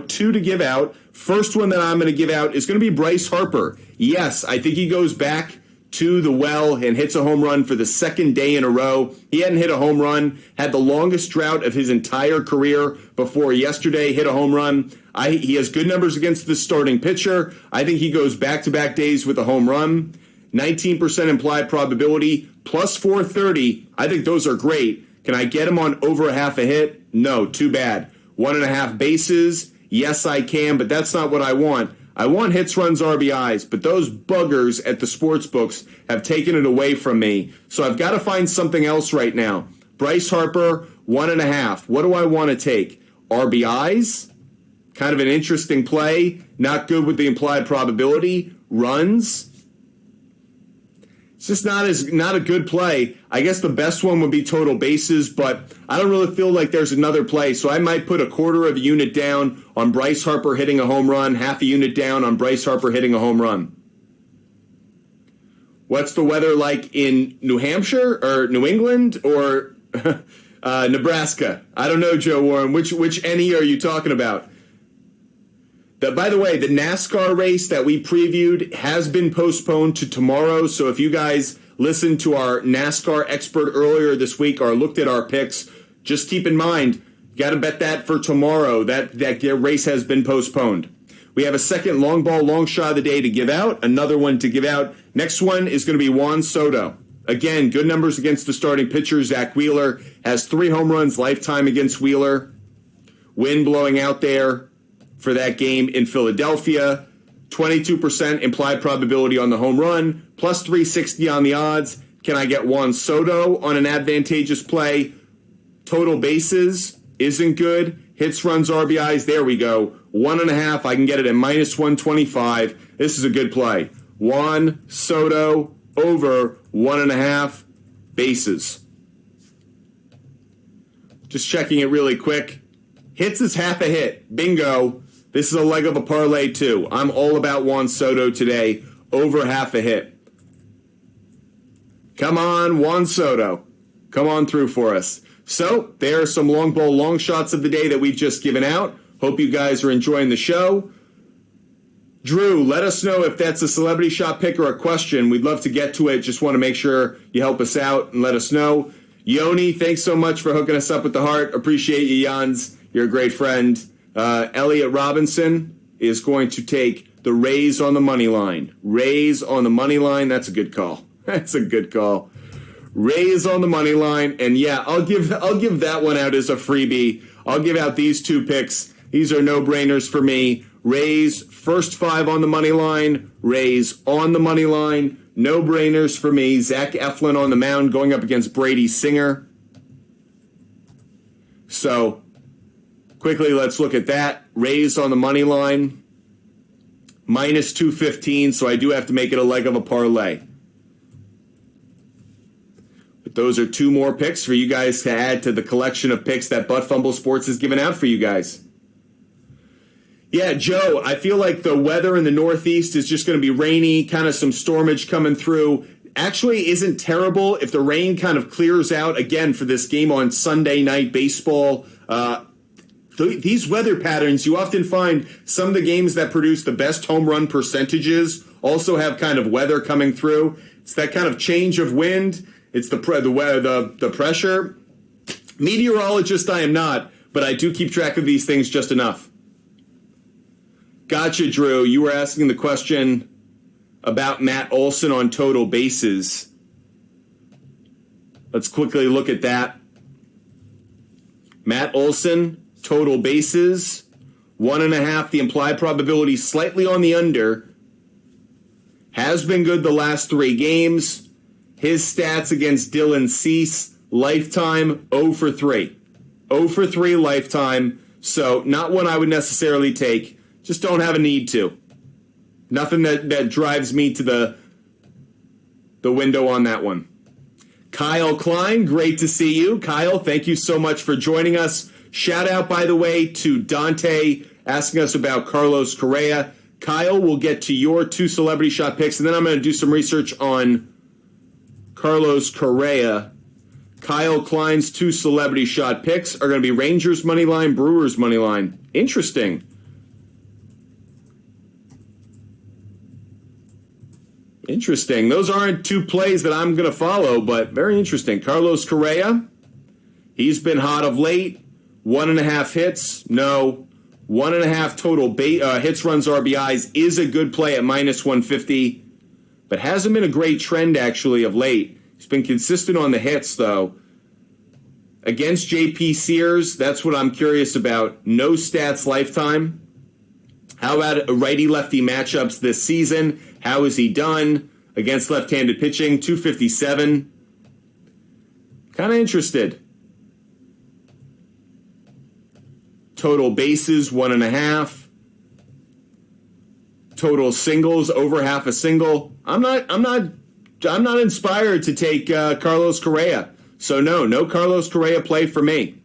First one that I'm going to give out is going to be Bryce Harper. Yes, I think he goes back to the well and hits a home run for the second day in a row. He hadn't hit a home run, had the longest drought of his entire career before yesterday, hit a home run. He has good numbers against the starting pitcher. I think he goes back-to-back days with a home run. 19% implied probability, plus 430. I think those are great. Can I get him on over a half a hit? No, too bad. 1.5 bases. Yes, I can, but that's not what I want. I want hits, runs, RBIs, but those buggers at the sports books have taken it away from me. So I've got to find something else right now. Bryce Harper, 1.5. What do I want to take? RBIs? Kind of an interesting play. Not good with the implied probability. Runs? It's just not a good play. I guess the best one would be total bases, but I don't really feel like there's another play, so I might put 1/4 of a unit down on Bryce Harper hitting a home run, half a unit down on Bryce Harper hitting a home run. What's the weather like in New Hampshire or New England or Nebraska? I don't know, Joe Warren. Which NE are you talking about? By the way, the NASCAR race that we previewed has been postponed to tomorrow. So if you guys listened to our NASCAR expert earlier this week or looked at our picks, just keep in mind, you got to bet that for tomorrow. That race has been postponed. We have a second long ball, long shot of the day to give out, another one to give out. Next one is going to be Juan Soto. Again, good numbers against the starting pitcher. Zach Wheeler has 3 home runs lifetime against Wheeler. Wind blowing out there for that game in Philadelphia. 22% implied probability on the home run, plus 360 on the odds. Can I get Juan Soto on an advantageous play? Total bases isn't good. Hits, runs, RBIs. There we go. 1.5. I can get it at minus 125. This is a good play. Juan Soto over 1.5 bases. Just checking it really quick. Hits is half a hit. Bingo. This is a leg of a parlay too. I'm all about Juan Soto today. Over half a hit. Come on, Juan Soto. Come on through for us. So, there are some long ball long shots of the day that we've just given out. Hope you guys are enjoying the show. Drew, let us know if that's a celebrity shot pick or a question. We'd love to get to it. Just want to make sure you help us out and let us know. Yoni, thanks so much for hooking us up with the heart. Appreciate you, Jans. You're a great friend. Elliot Robinson is going to take the Rays on the money line. Rays on the money line. That's a good call. That's a good call. Rays on the money line. And yeah, I'll give that one out as a freebie. I'll give out these two picks. These are no-brainers for me. Rays, first 5 on the money line. Rays on the money line. No-brainers for me. Zach Eflin on the mound going up against Brady Singer. So, quickly, let's look at that. Rays on the money line. Minus 215, so I do have to make it a leg of a parlay. But those are 2 more picks for you guys to add to the collection of picks that Butt Fumble Sports has given out for you guys. Yeah, Joe, I feel like the weather in the Northeast is just going to be rainy, kind of some stormage coming through. Actually isn't terrible if the rain kind of clears out again for this game on Sunday Night Baseball. These weather patterns, you often find some of the games that produce the best home run percentages also have kind of weather coming through. It's that kind of change of wind. It's the pressure. Meteorologist I am not, but I do keep track of these things just enough. Gotcha, Drew. You were asking the question about Matt Olson on total bases. Let's quickly look at that. Matt Olson, total bases, 1.5. The implied probability slightly on the under. Has been good the last 3 games. His stats against Dylan Cease, lifetime 0 for 3. 0 for 3 lifetime. So not one I would necessarily take. Just don't have a need to. Nothing that drives me to the window on that one. Kyle Klein, great to see you. Kyle, thank you so much for joining us. Shout out, by the way, to Dante asking us about Carlos Correa. Kyle, we'll get to your 2 celebrity shot picks, and then I'm going to do some research on Carlos Correa. Kyle Klein's 2 celebrity shot picks are going to be Rangers money line, Brewers money line. Interesting. Interesting. Those aren't 2 plays that I'm going to follow, but very interesting. Carlos Correa, he's been hot of late. 1.5 hits, no. 1.5 total hits, runs, RBIs is a good play at minus 150, but hasn't been a great trend actually of late. He's been consistent on the hits though. Against JP Sears, that's what I'm curious about. No stats lifetime. How about righty-lefty matchups this season? How has he done against left-handed pitching? 257. Kind of interested. Total bases, 1.5. Total singles, over half a single. I'm not inspired to take Carlos Correa. So no Carlos Correa play for me.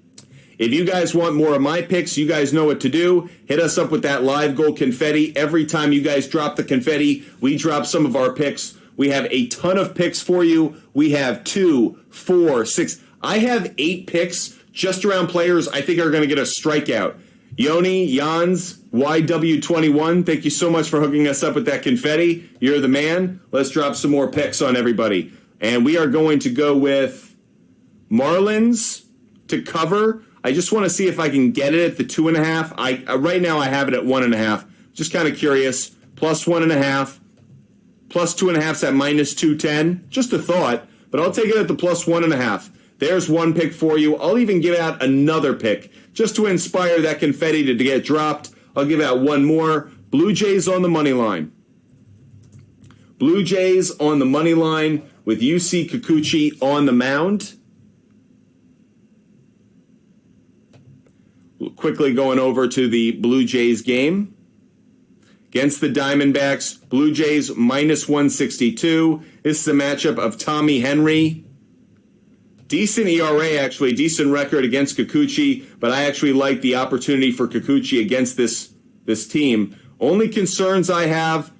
If you guys want more of my picks, you guys know what to do. Hit us up with that live goal confetti. Every time you guys drop the confetti, we drop some of our picks. We have a ton of picks for you. We have 2, 4, 6. I have 8 picks just around players I think are going to get a strikeout. Yoni, Jans, YW21, thank you so much for hooking us up with that confetti. You're the man. Let's drop some more picks on everybody. And we are going to go with Marlins to cover. I just want to see if I can get it at the 2.5. Right now I have it at 1.5. Just kind of curious. Plus 1.5. Plus 2.5's at minus 210. Just a thought, but I'll take it at the plus 1.5. There's one pick for you. I'll even give out another pick just to inspire that confetti to get dropped. I'll give out one more. Blue Jays on the money line. Blue Jays on the money line with UC Kikuchi on the mound. Quickly going over to the Blue Jays game. Against the Diamondbacks, Blue Jays minus 162. This is a matchup of Tommy Henry. Decent ERA, actually. Decent record against Kikuchi, but I actually like the opportunity for Kikuchi against this team. Only concerns I have,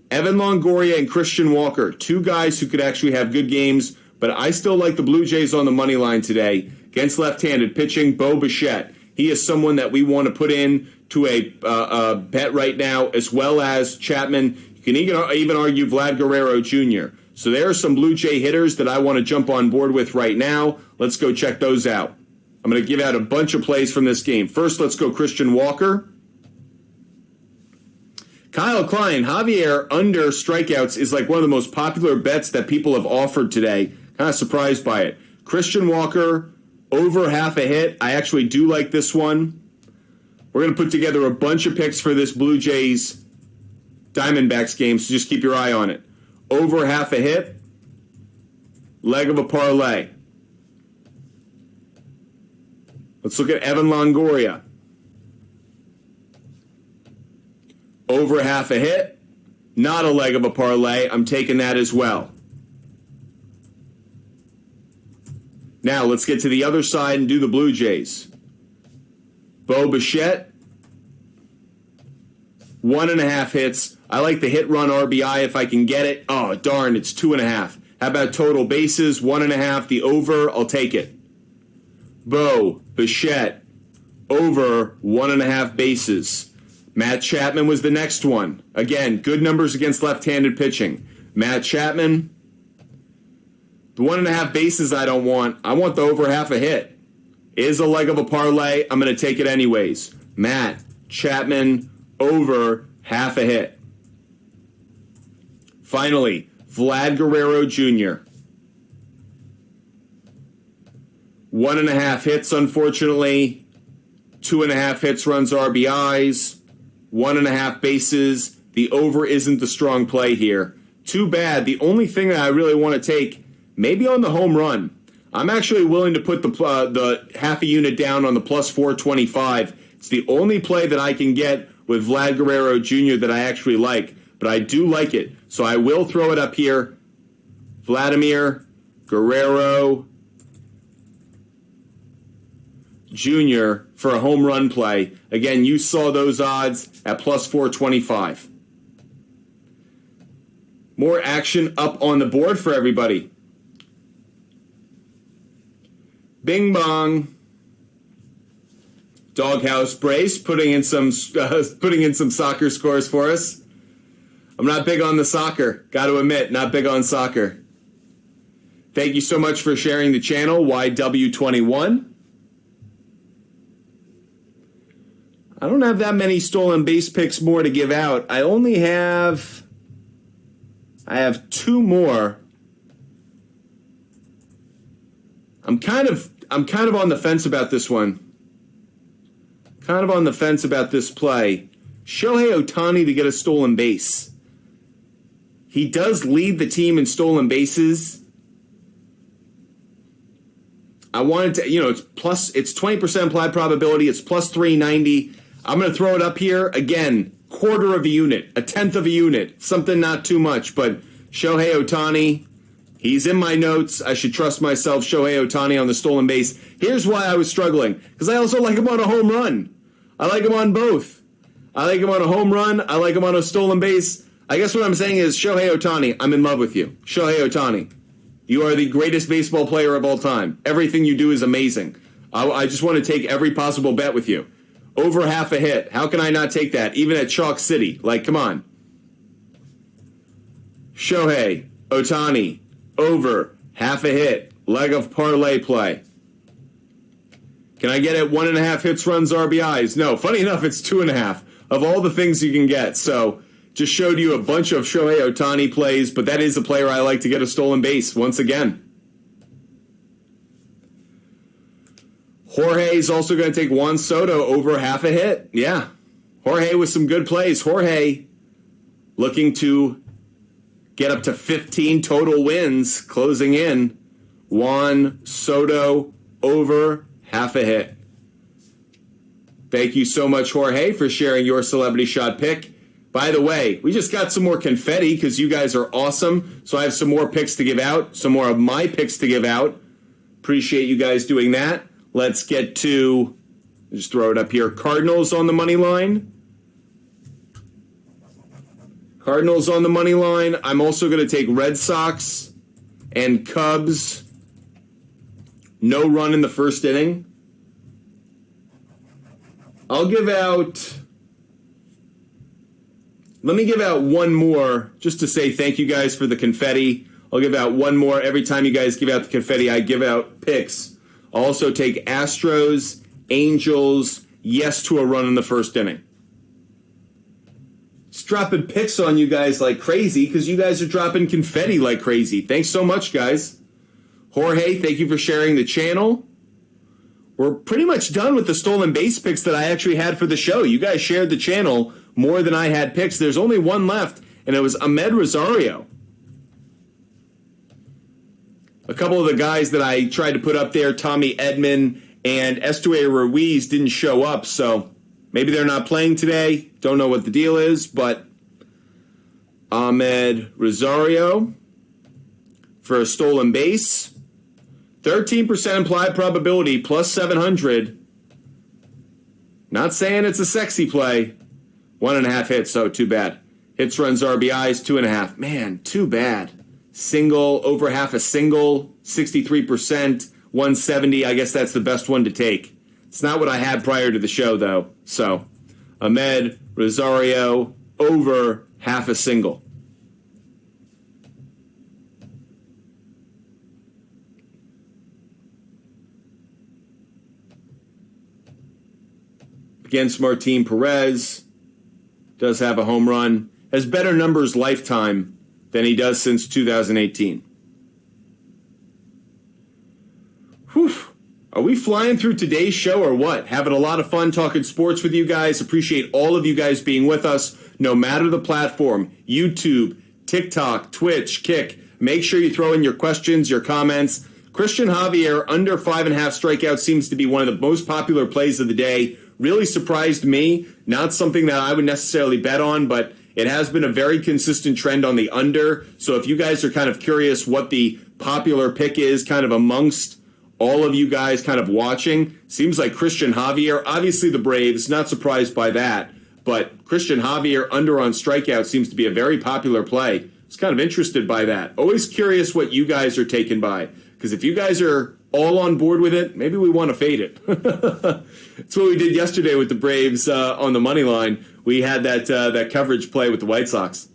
Evan Longoria and Christian Walker. Two guys who could actually have good games, but I still like the Blue Jays on the money line today. Against left-handed pitching, Bo Bichette. He is someone that we want to put in to a bet right now, as well as Chapman. You can even argue Vlad Guerrero Jr. So there are some Blue Jay hitters that I want to jump on board with right now. Let's go check those out. I'm going to give out a bunch of plays from this game. First, let's go Christian Walker. Kyle Klein, Javier under strikeouts is like one of the most popular bets that people have offered today. Kind of surprised by it. Christian Walker, over half a hit. I actually do like this one. We're going to put together a bunch of picks for this Blue Jays Diamondbacks game, so just keep your eye on it. Over half a hit, leg of a parlay. Let's look at Evan Longoria. Over half a hit, not a leg of a parlay. I'm taking that as well. Now let's get to the other side and do the Blue Jays. Bo Bichette, 1.5 hits. I like the hit run RBI if I can get it. Oh, darn, it's 2.5. How about total bases? 1.5. The over, I'll take it. Bo Bichette, over 1.5 bases. Matt Chapman was the next one. Again, good numbers against left-handed pitching. Matt Chapman, the 1.5 bases I don't want. I want the over half a hit. Is a leg of a parlay. I'm going to take it anyways. Matt Chapman, over half a hit. Finally, Vlad Guerrero Jr. 1.5 hits, unfortunately. 2.5 hits, runs RBIs. 1.5 bases. The over isn't the strong play here. Too bad. The only thing that I really want to take, maybe on the home run. I'm actually willing to put the half a unit down on the plus 425. It's the only play that I can get with Vlad Guerrero Jr. that I actually like, but I do like it. So I will throw it up here. Vladimir Guerrero Jr. for a home run play. Again, you saw those odds at plus 425. More action up on the board for everybody. Bing bong. Doghouse Brace putting in some soccer scores for us. I'm not big on the soccer. Got to admit, not big on soccer. Thank you so much for sharing the channel, YW21. I don't have that many stolen base picks more to give out. I have 2 more. I'm kind of on the fence about this one. Kind of on the fence about this play. Shohei Ohtani to get a stolen base. He does lead the team in stolen bases. I wanted to, it's 20% implied probability. It's plus 390. I'm going to throw it up here. Again, quarter of a unit, a tenth of a unit. Something not too much, but Shohei Ohtani, he's in my notes. I should trust myself. Shohei Ohtani on the stolen base. Here's why I was struggling. Because I also like him on a home run. I like him on both. I like him on a home run. I like him on a stolen base. I guess what I'm saying is, Shohei Ohtani, I'm in love with you. Shohei Ohtani, you are the greatest baseball player of all time. Everything you do is amazing. I just want to take every possible bet with you. Over half a hit. How can I not take that? Even at Chalk City. Like, come on. Shohei Ohtani, over half a hit. Leg of parlay play. Can I get it 1.5 hits, runs, RBIs? No. Funny enough, it's 2.5 of all the things you can get. So just showed you a bunch of Shohei Ohtani plays, but that is a player I like to get a stolen base once again. Jorge is also going to take Juan Soto over half a hit. Yeah. Jorge with some good plays. Jorge looking to get up to 15 total wins, closing in. Juan Soto over half a hit. Thank you so much, Jorge, for sharing your celebrity shot pick. By the way, we just got some more confetti because you guys are awesome. So I have some more picks to give out, some more of my picks to give out. Appreciate you guys doing that. Let's get to, just throw it up here, Cardinals on the money line. Cardinals on the money line. I'm also going to take Red Sox and Cubs. No run in the first inning. I'll give out, let me give out one more just to say thank you guys for the confetti. I'll give out one more. Every time you guys give out the confetti, I give out picks. I'll also take Astros, Angels, yes to a run in the first inning. Just dropping picks on you guys like crazy because you guys are dropping confetti like crazy. Thanks so much, guys. Jorge, thank you for sharing the channel. We're pretty much done with the stolen base picks that I actually had for the show. You guys shared the channel more than I had picks. There's only one left, and it was Ahmed Rosario. A couple of the guys that I tried to put up there, Tommy Edman and Estuary Ruiz, didn't show up, so maybe they're not playing today. Don't know what the deal is, but Ahmed Rosario for a stolen base. 13% implied probability, plus 700. Not saying it's a sexy play. 1.5 hits, so too bad. Hits, runs, RBIs, 2.5. Man, too bad. Single, over half a single, 63%, 170. I guess that's the best one to take. It's not what I had prior to the show, though. So, Ahmed Rosario, over half a single. Against Martin Perez, does have a home run, has better numbers lifetime than he does since 2018. Whew. Are we flying through today's show or what? Having a lot of fun talking sports with you guys. Appreciate all of you guys being with us, no matter the platform. YouTube, TikTok, Twitch, Kick. Make sure you throw in your questions, your comments. Christian Javier, under 5.5 strikeouts, seems to be one of the most popular plays of the day. Really surprised me. Not something that I would necessarily bet on, but it has been a very consistent trend on the under. So if you guys are kind of curious what the popular pick is kind of amongst all of you guys kind of watching, seems like Christian Javier, obviously the Braves, not surprised by that, but Christian Javier under on strikeout seems to be a very popular play. I was kind of interested by that. Always curious what you guys are taken by, because if you guys are all on board with it, maybe we want to fade it. That's what we did yesterday with the Braves on the money line. We had that coverage play with the White Sox.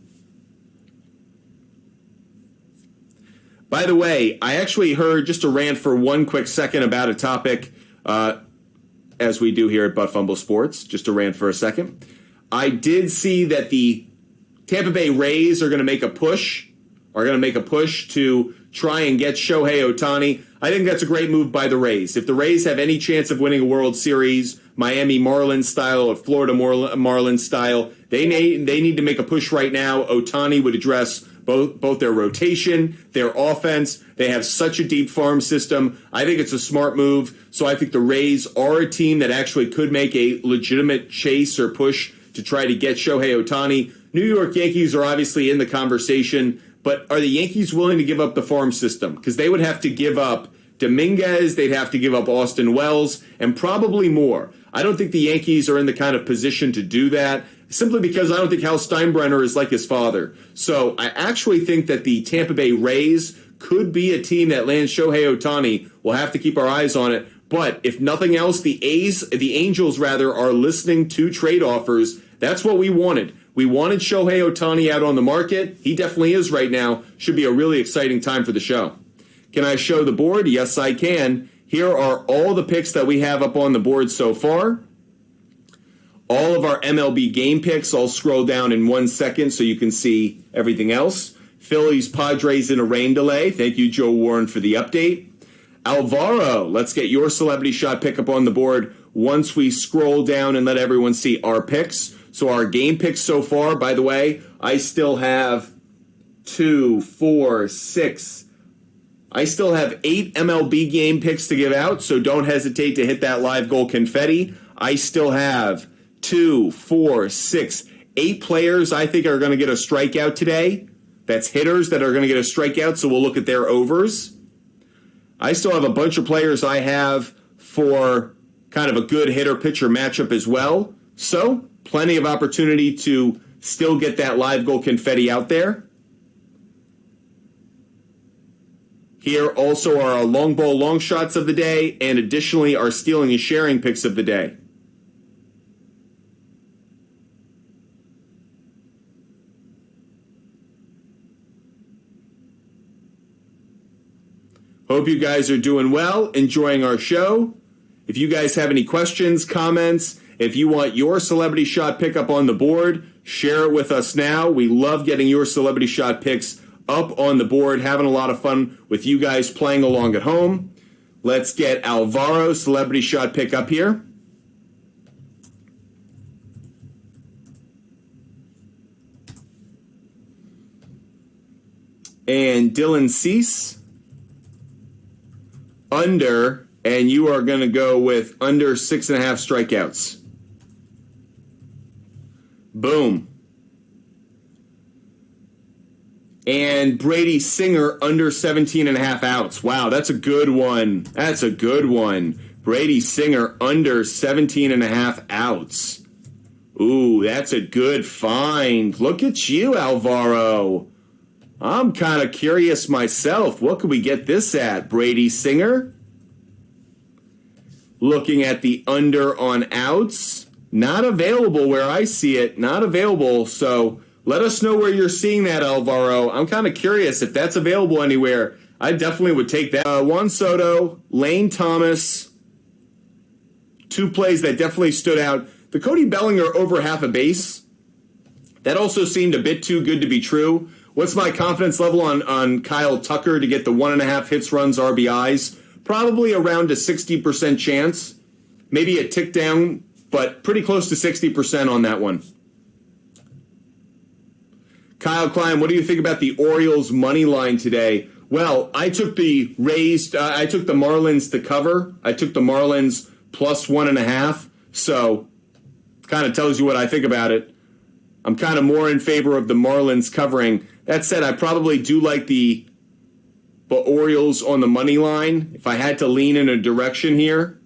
By the way, I actually heard just a rant for one quick second about a topic, as we do here at Butt Fumble Sports. Just a rant for a second. I did see that the Tampa Bay Rays are going to make a push, to try and get Shohei Ohtani. I think that's a great move by the Rays. If the Rays have any chance of winning a World Series, Miami Marlins style or Florida Marlins style, they need to make a push right now. Ohtani would address both their rotation, their offense. They have such a deep farm system. I think it's a smart move. So I think the Rays are a team that actually could make a legitimate chase or push to try to get Shohei Ohtani. New York Yankees are obviously in the conversation, but are the Yankees willing to give up the farm system? Because they would have to give up Dominguez, they'd have to give up Austin Wells, and probably more. I don't think the Yankees are in the kind of position to do that, simply because I don't think Hal Steinbrenner is like his father. So I actually think that the Tampa Bay Rays could be a team that lands Shohei Ohtani. We'll have to keep our eyes on it. But if nothing else, the Angels are listening to trade offers. That's what we wanted. We wanted Shohei Ohtani out on the market. He definitely is right now. Should be a really exciting time for the show. Can I show the board? Yes, I can. Here are all the picks that we have up on the board so far. All of our MLB game picks. I'll scroll down in 1 second so you can see everything else. Phillies, Padres in a rain delay. Thank you, Joe Warren, for the update. Alvaro, let's get your celebrity shot pick up on the board once we scroll down and let everyone see our picks. So our game picks so far, by the way, I still have 2, 4, 6. I still have 8 MLB game picks to give out, so don't hesitate to hit that live goal confetti. I still have 2, 4, 6, 8 players I think are going to get a strikeout today. That's hitters that are going to get a strikeout, so we'll look at their overs. I still have a bunch of players I have for kind of a good hitter-pitcher matchup as well. So, plenty of opportunity to still get that live goal confetti out there. Here also are our long ball long shots of the day, and additionally our stealing and sharing picks of the day. Hope you guys are doing well, enjoying our show. If you guys have any questions, comments, if you want your celebrity shot pick up on the board, share it with us now. We love getting your celebrity shot picks up on the board, having a lot of fun with you guys playing along at home. Let's get Alvaro's celebrity shot pick up here. And Dylan Cease. Under, and you are going to go with under 6.5 strikeouts. Boom. And Brady Singer under 17.5 outs. Wow, that's a good one. That's a good one. Brady Singer under 17.5 outs. Ooh, that's a good find. Look at you, Alvaro. I'm kind of curious myself. What could we get this at? Brady Singer. Looking at the under on outs. Not available where I see it. Not available. So let us know where you're seeing that, Alvaro. I'm kind of curious if that's available anywhere. I definitely would take that. Juan Soto, Lane Thomas. 2 plays that definitely stood out. The Cody Bellinger over half a base. That also seemed a bit too good to be true. What's my confidence level on Kyle Tucker to get the 1.5 hits, runs, RBIs? Probably around a 60% chance. Maybe a tick down, but pretty close to 60% on that one. Kyle Klein, what do you think about the Orioles money line today? Well, I took the Marlins to cover. I took the Marlins plus 1.5. So, kind of tells you what I think about it. I'm kind of more in favor of the Marlins covering. That said, I probably do like the Orioles on the money line if I had to lean in a direction here.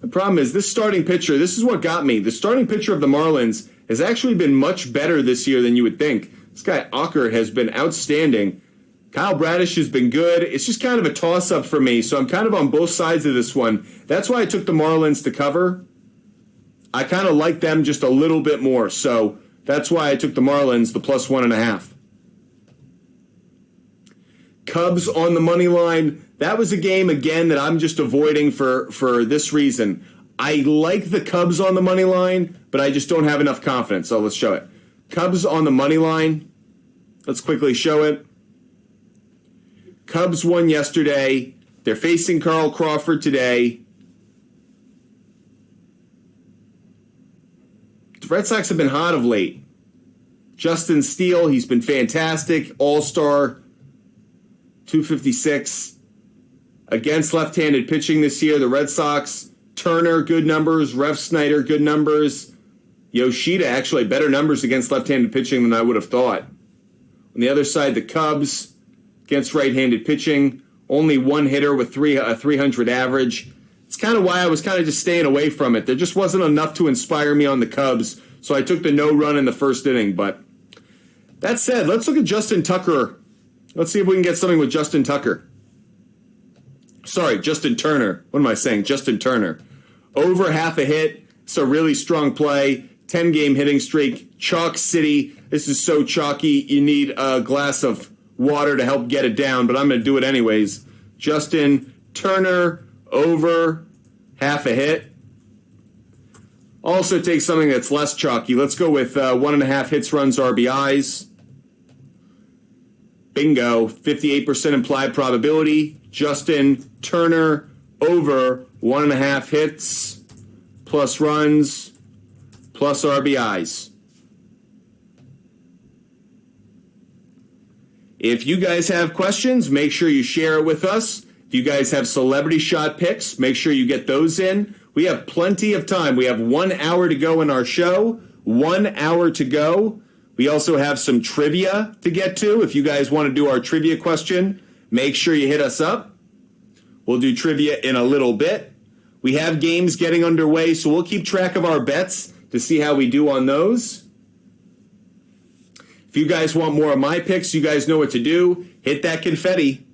The problem is this starting pitcher, this is what got me. The starting pitcher of the Marlins has actually been much better this year than you would think. This guy Ocker has been outstanding. Kyle Bradish has been good. It's just kind of a toss-up for me, so I'm kind of on both sides of this one. That's why I took the Marlins to cover. I kind of like them just a little bit more, so that's why I took the Marlins, the plus 1.5. Cubs on the money line. That was a game, again, that I'm just avoiding for this reason. I like the Cubs on the money line, but I just don't have enough confidence, so let's show it. Cubs on the money line. Let's quickly show it. Cubs won yesterday. They're facing Carl Crawford today. The Red Sox have been hot of late. Justin Steele, he's been fantastic. All-star, 256. Against left-handed pitching this year, the Red Sox. Turner, good numbers. Rev Snyder, good numbers. Yoshida, actually better numbers against left-handed pitching than I would have thought. On the other side, the Cubs, against right-handed pitching. Only one hitter with a 300 average. It's kind of why I was kind of just staying away from it. There just wasn't enough to inspire me on the Cubs, so I took the no run in the first inning. But that said, let's look at Justin Tucker. Let's see if we can get something with Justin Tucker. Sorry, Justin Turner. What am I saying? Justin Turner. Over half a hit. It's a really strong play. 10-game hitting streak. Chalk City. This is so chalky. You need a glass of water to help get it down, but I'm going to do it anyways. Justin Turner over half a hit. Also take something that's less chalky. Let's go with 1.5 hits, runs, RBIs. Bingo. 58% implied probability. Justin Turner over 1.5 hits, plus runs, plus RBIs. If you guys have questions, make sure you share it with us. If you guys have celebrity shot picks, make sure you get those in. We have plenty of time. We have 1 hour to go in our show. 1 hour to go. We also have some trivia to get to. If you guys want to do our trivia question, make sure you hit us up. We'll do trivia in a little bit. We have games getting underway, so we'll keep track of our bets to see how we do on those. If you guys want more of my picks, you guys know what to do. Hit that confetti.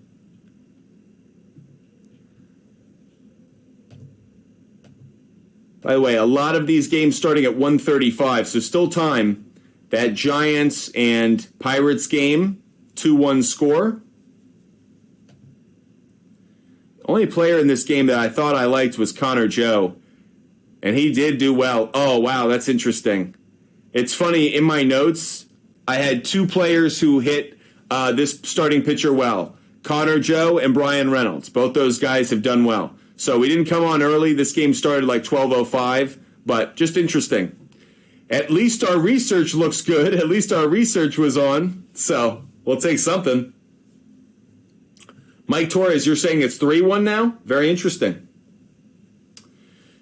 By the way, a lot of these games starting at 1:35, so still time. That Giants and Pirates game, 2-1 score. Only player in this game that I thought I liked was Connor Joe, and he did do well. Oh, wow, that's interesting. It's funny, in my notes, I had 2 players who hit this starting pitcher well. Connor Joe and Brian Reynolds. Both those guys have done well. So we didn't come on early. This game started like 12:05, but just interesting. At least our research looks good. At least our research was on, so we'll take something. Mike Torres, you're saying it's 3-1 now? Very interesting.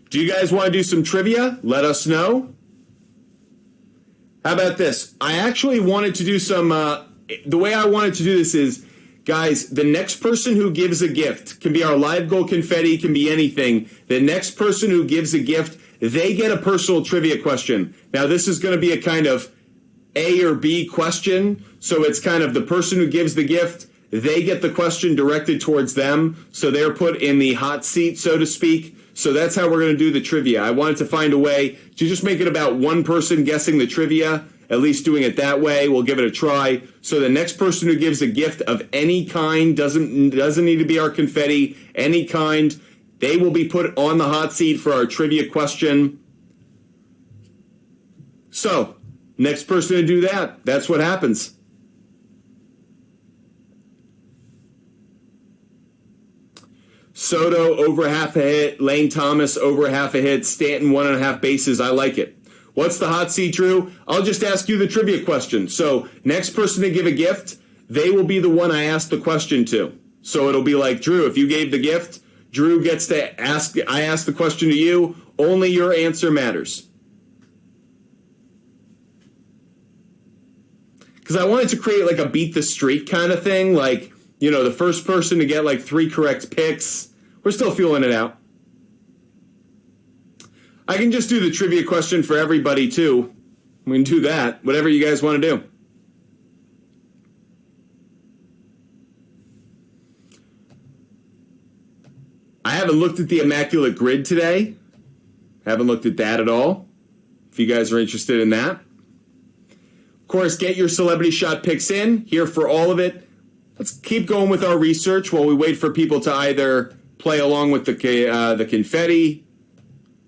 Do you guys want to do some trivia? Let us know. How about this? I actually wanted to do some, the way I wanted to do this is, guys, the next person who gives a gift, can be our live goal confetti, can be anything. The next person who gives a gift, they get a personal trivia question. Now, this is going to be a kind of A or B question, so it's kind of the person who gives the gift, they get the question directed towards them, so they're put in the hot seat, so to speak. So that's how we're going to do the trivia. I wanted to find a way to just make it about one person guessing the trivia, at least doing it that way. We'll give it a try. So the next person who gives a gift of any kind, doesn't need to be our confetti, any kind, they will be put on the hot seat for our trivia question. So, next person to do that, that's what happens. Soto over half a hit, Lane Thomas over half a hit, Stanton 1.5 bases. I like it. What's the hot seat, Drew? I'll just ask you the trivia question. So next person to give a gift, they will be the one I ask the question to. So it'll be like, Drew, if you gave the gift, Drew gets to ask, I ask the question to you, only your answer matters. Because I wanted to create like a beat the streak kind of thing, like, you know, the first person to get like 3 correct picks. We're still feeling it out. I can just do the trivia question for everybody, too. We can do that, whatever you guys want to do. I haven't looked at the Immaculate Grid today. Haven't looked at that at all, if you guys are interested in that. Of course, get your Celebrity Shot picks in, here for all of it. Let's keep going with our research while we wait for people to either play along with the confetti.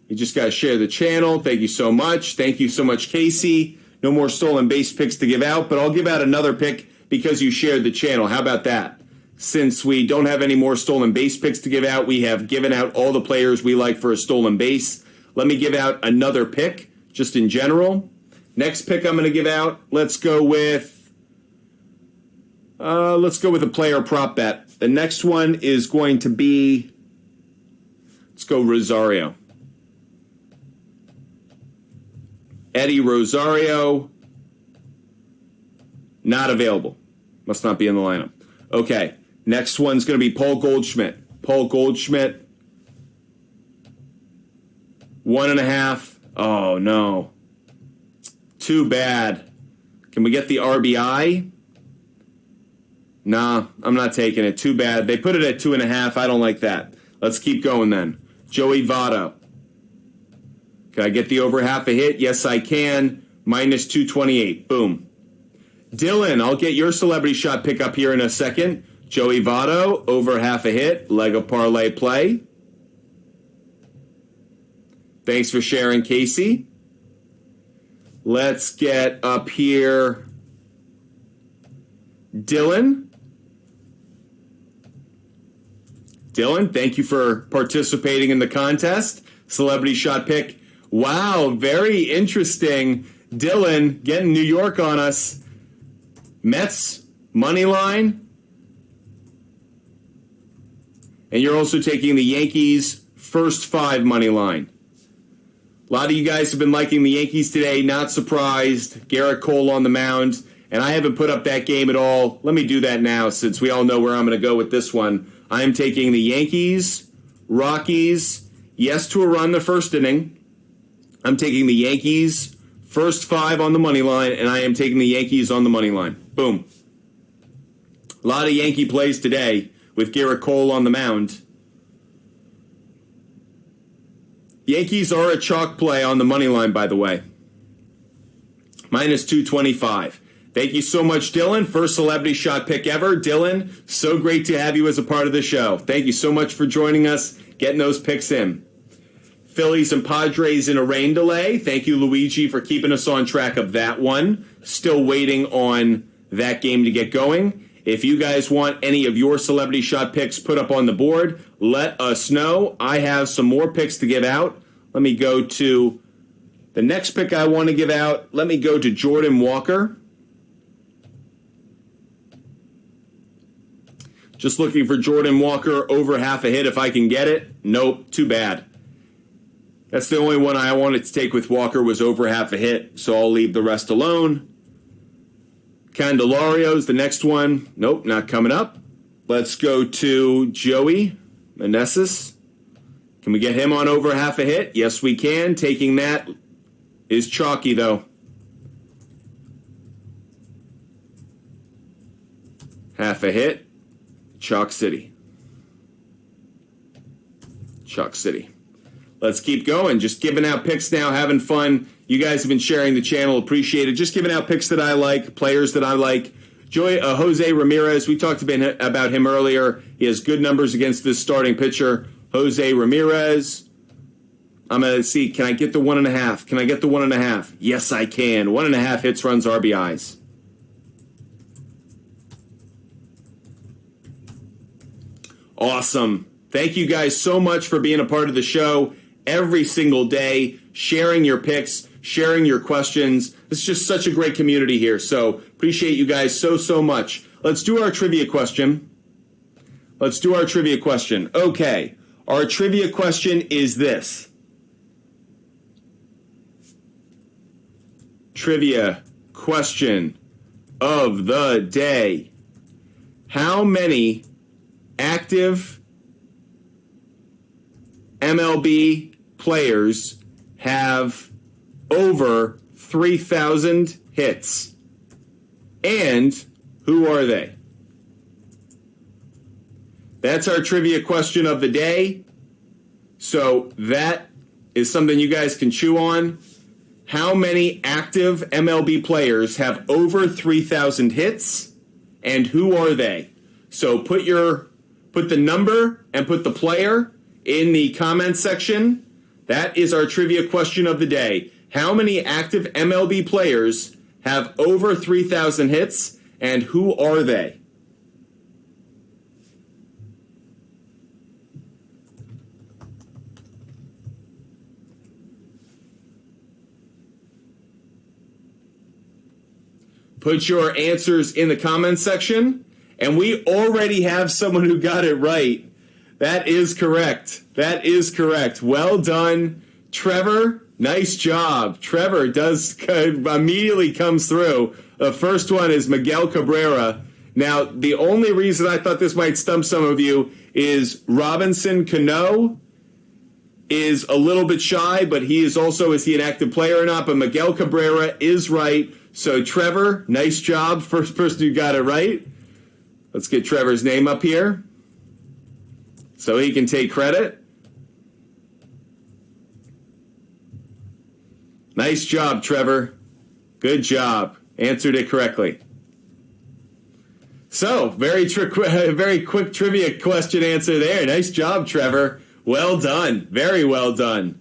You just got to share the channel. Thank you so much. Thank you so much, Casey. No more stolen base picks to give out, but I'll give out another pick because you shared the channel. How about that? Since we don't have any more stolen base picks to give out, we have given out all the players we like for a stolen base. Let me give out another pick, just in general. Next pick I'm going to give out, let's go with a player prop bet. The next one is going to be, let's go Rosario. Eddie Rosario, not available. Must not be in the lineup. Okay, next one's going to be Paul Goldschmidt. Paul Goldschmidt, 1.5. Oh, no. Too bad. Can we get the RBI? Nah, I'm not taking it. Too bad. They put it at 2.5. I don't like that. Let's keep going then. Joey Votto. Can I get the over half a hit? Yes, I can. Minus 228. Boom. Dylan, I'll get your Celebrity Shot pick up here in a second. Joey Votto, over half a hit. Leg of parlay play. Thanks for sharing, Casey. Let's get up here. Dylan. Dylan, thank you for participating in the contest. Celebrity Shot pick. Wow, very interesting. Dylan getting New York on us. Mets, money line. And you're also taking the Yankees first 5 money line. A lot of you guys have been liking the Yankees today. Not surprised. Garrett Cole on the mound. And I haven't put up that game at all. Let me do that now since we all know where I'm going to go with this one. I am taking the Yankees, Rockies, yes to a run the first inning. I'm taking the Yankees, first 5 on the money line, and I am taking the Yankees on the money line. Boom. A lot of Yankee plays today with Garrett Cole on the mound. Yankees are a chalk play on the money line, by the way. Minus 225. Thank you so much, Dylan. First celebrity shot pick ever. Dylan, so great to have you as a part of the show. Thank you so much for joining us, getting those picks in. Phillies and Padres in a rain delay. Thank you, Luigi, for keeping us on track of that one. Still waiting on that game to get going. If you guys want any of your celebrity shot picks put up on the board, let us know. I have some more picks to give out. Let me go to the next pick I want to give out. Let me go to Jordan Walker. Just looking for Jordan Walker over half a hit if I can get it. Nope, too bad. That's the only one I wanted to take with Walker was over half a hit, so I'll leave the rest alone. Candelario's the next one. Nope, not coming up. Let's go to Joey Meneses. Can we get him on over half a hit? Yes, we can. Taking that is chalky, though. Half a hit. Chalk City. Chalk City. Let's keep going. Just giving out picks now, having fun. You guys have been sharing the channel. Appreciate it. Just giving out picks that I like, players that I like. Jose Ramirez, we talked about him earlier. He has good numbers against this starting pitcher. Jose Ramirez. I'm going to see, can I get the 1.5? Can I get the 1.5? Yes, I can. 1.5 hits, runs, RBIs. Awesome. Thank you guys so much for being a part of the show every single day, sharing your picks, sharing your questions. It's just such a great community here, so appreciate you guys so much. Let's do our trivia question. Okay, our trivia question is this. Trivia question of the day. How many active MLB players have over 3,000 hits? And who are they? That's our trivia question of the day. So that is something you guys can chew on. How many active MLB players have over 3,000 hits? And who are they? So put the number and put the player in the comments section. That is our trivia question of the day. How many active MLB players have over 3,000 hits, and who are they? Put your answers in the comments section, and we already have someone who got it right. That is correct. Well done, Trevor. Nice job. Trevor immediately comes through. The first one is Miguel Cabrera. Now, the only reason I thought this might stump some of you is Robinson Cano is a little bit shy, but he is also, is he an active player or not? But Miguel Cabrera is right. So, Trevor, nice job. First person who got it right. Let's get Trevor's name up here so he can take credit. Nice job, Trevor. Good job. Answered it correctly. So, very quick trivia question answer there. Nice job, Trevor. Well done. Very well done.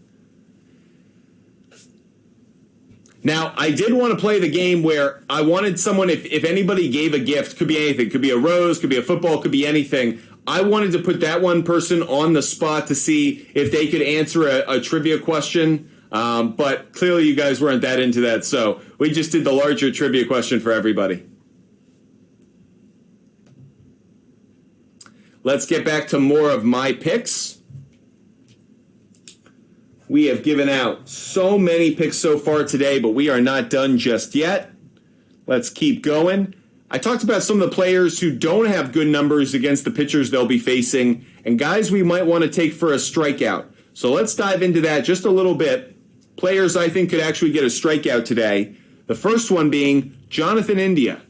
Now, I did want to play the game where I wanted someone, if anybody gave a gift, could be anything, could be a rose, could be a football, could be anything. I wanted to put that one person on the spot to see if they could answer a trivia question, but clearly you guys weren't that into that, so we just did the larger trivia question for everybody. Let's get back to more of my picks. We have given out so many picks so far today, but we are not done just yet. Let's keep going. I talked about some of the players who don't have good numbers against the pitchers they'll be facing, and guys we might want to take for a strikeout. So let's dive into that just a little bit. Players I think could actually get a strikeout today. The first one being Jonathan India.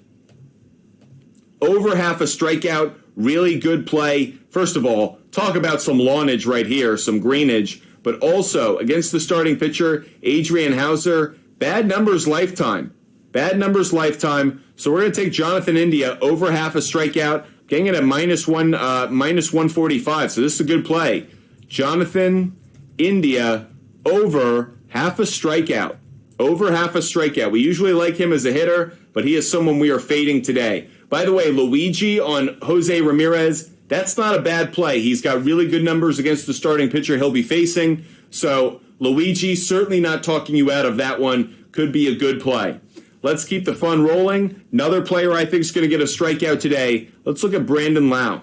Over half a strikeout, really good play. First of all, talk about some lawnage right here, some greenage. But also, against the starting pitcher, Adrian Hauser, bad numbers lifetime. Bad numbers lifetime. So we're going to take Jonathan India over half a strikeout, getting it at minus 145. So this is a good play. Jonathan India over half a strikeout. Over half a strikeout. We usually like him as a hitter, but he is someone we are fading today. By the way, Luigi on Jose Ramirez, that's not a bad play. He's got really good numbers against the starting pitcher he'll be facing. So Luigi, certainly not talking you out of that one. Could be a good play. Let's keep the fun rolling. Another player I think is going to get a strikeout today. Let's look at Brandon Lowe.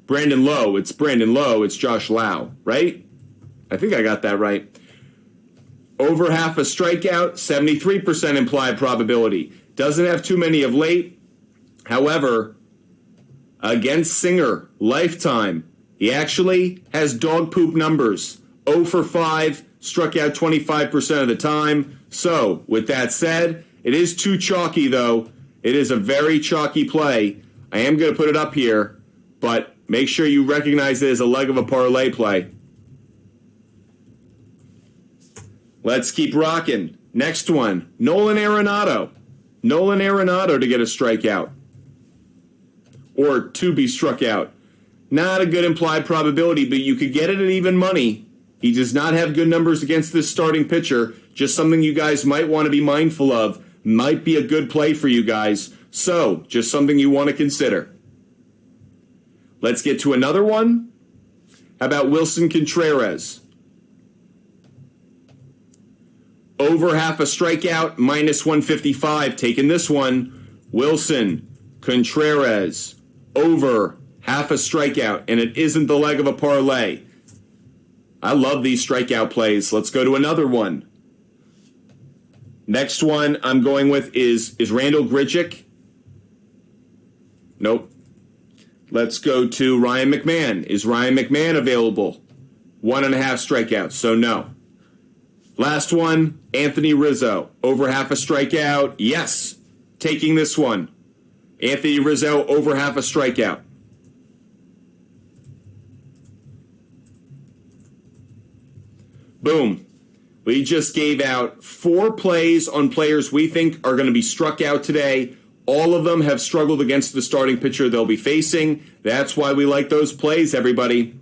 Brandon Lowe. It's Brandon Lowe. It's Josh Lowe, right? I think I got that right. Over half a strikeout, 73% implied probability. Doesn't have too many of late. However, against Singer, lifetime, he actually has dog poop numbers. 0 for 5, struck out 25% of the time. So, with that said, it is too chalky, though. It is a very chalky play. I am going to put it up here, but make sure you recognize it as a leg of a parlay play. Let's keep rocking. Next one, Nolan Arenado. Nolan Arenado to get a strikeout. Or to be struck out. Not a good implied probability, but you could get it at even money. He does not have good numbers against this starting pitcher. Just something you guys might want to be mindful of. Might be a good play for you guys. So, just something you want to consider. Let's get to another one. How about Wilson Contreras? Over half a strikeout, minus 155. Taking this one. Wilson Contreras. Over half a strikeout, and it isn't the leg of a parlay. I love these strikeout plays. Let's go to another one. Next one I'm going with is Randall Grichuk. Nope. Let's go to Ryan McMahon. Is Ryan McMahon available? 1.5 strikeouts, so no. Last one, Anthony Rizzo. Over half a strikeout. Yes. Taking this one. Anthony Rizzo over half a strikeout. Boom. We just gave out 4 plays on players we think are going to be struck out today. All of them have struggled against the starting pitcher they'll be facing. That's why we like those plays, everybody.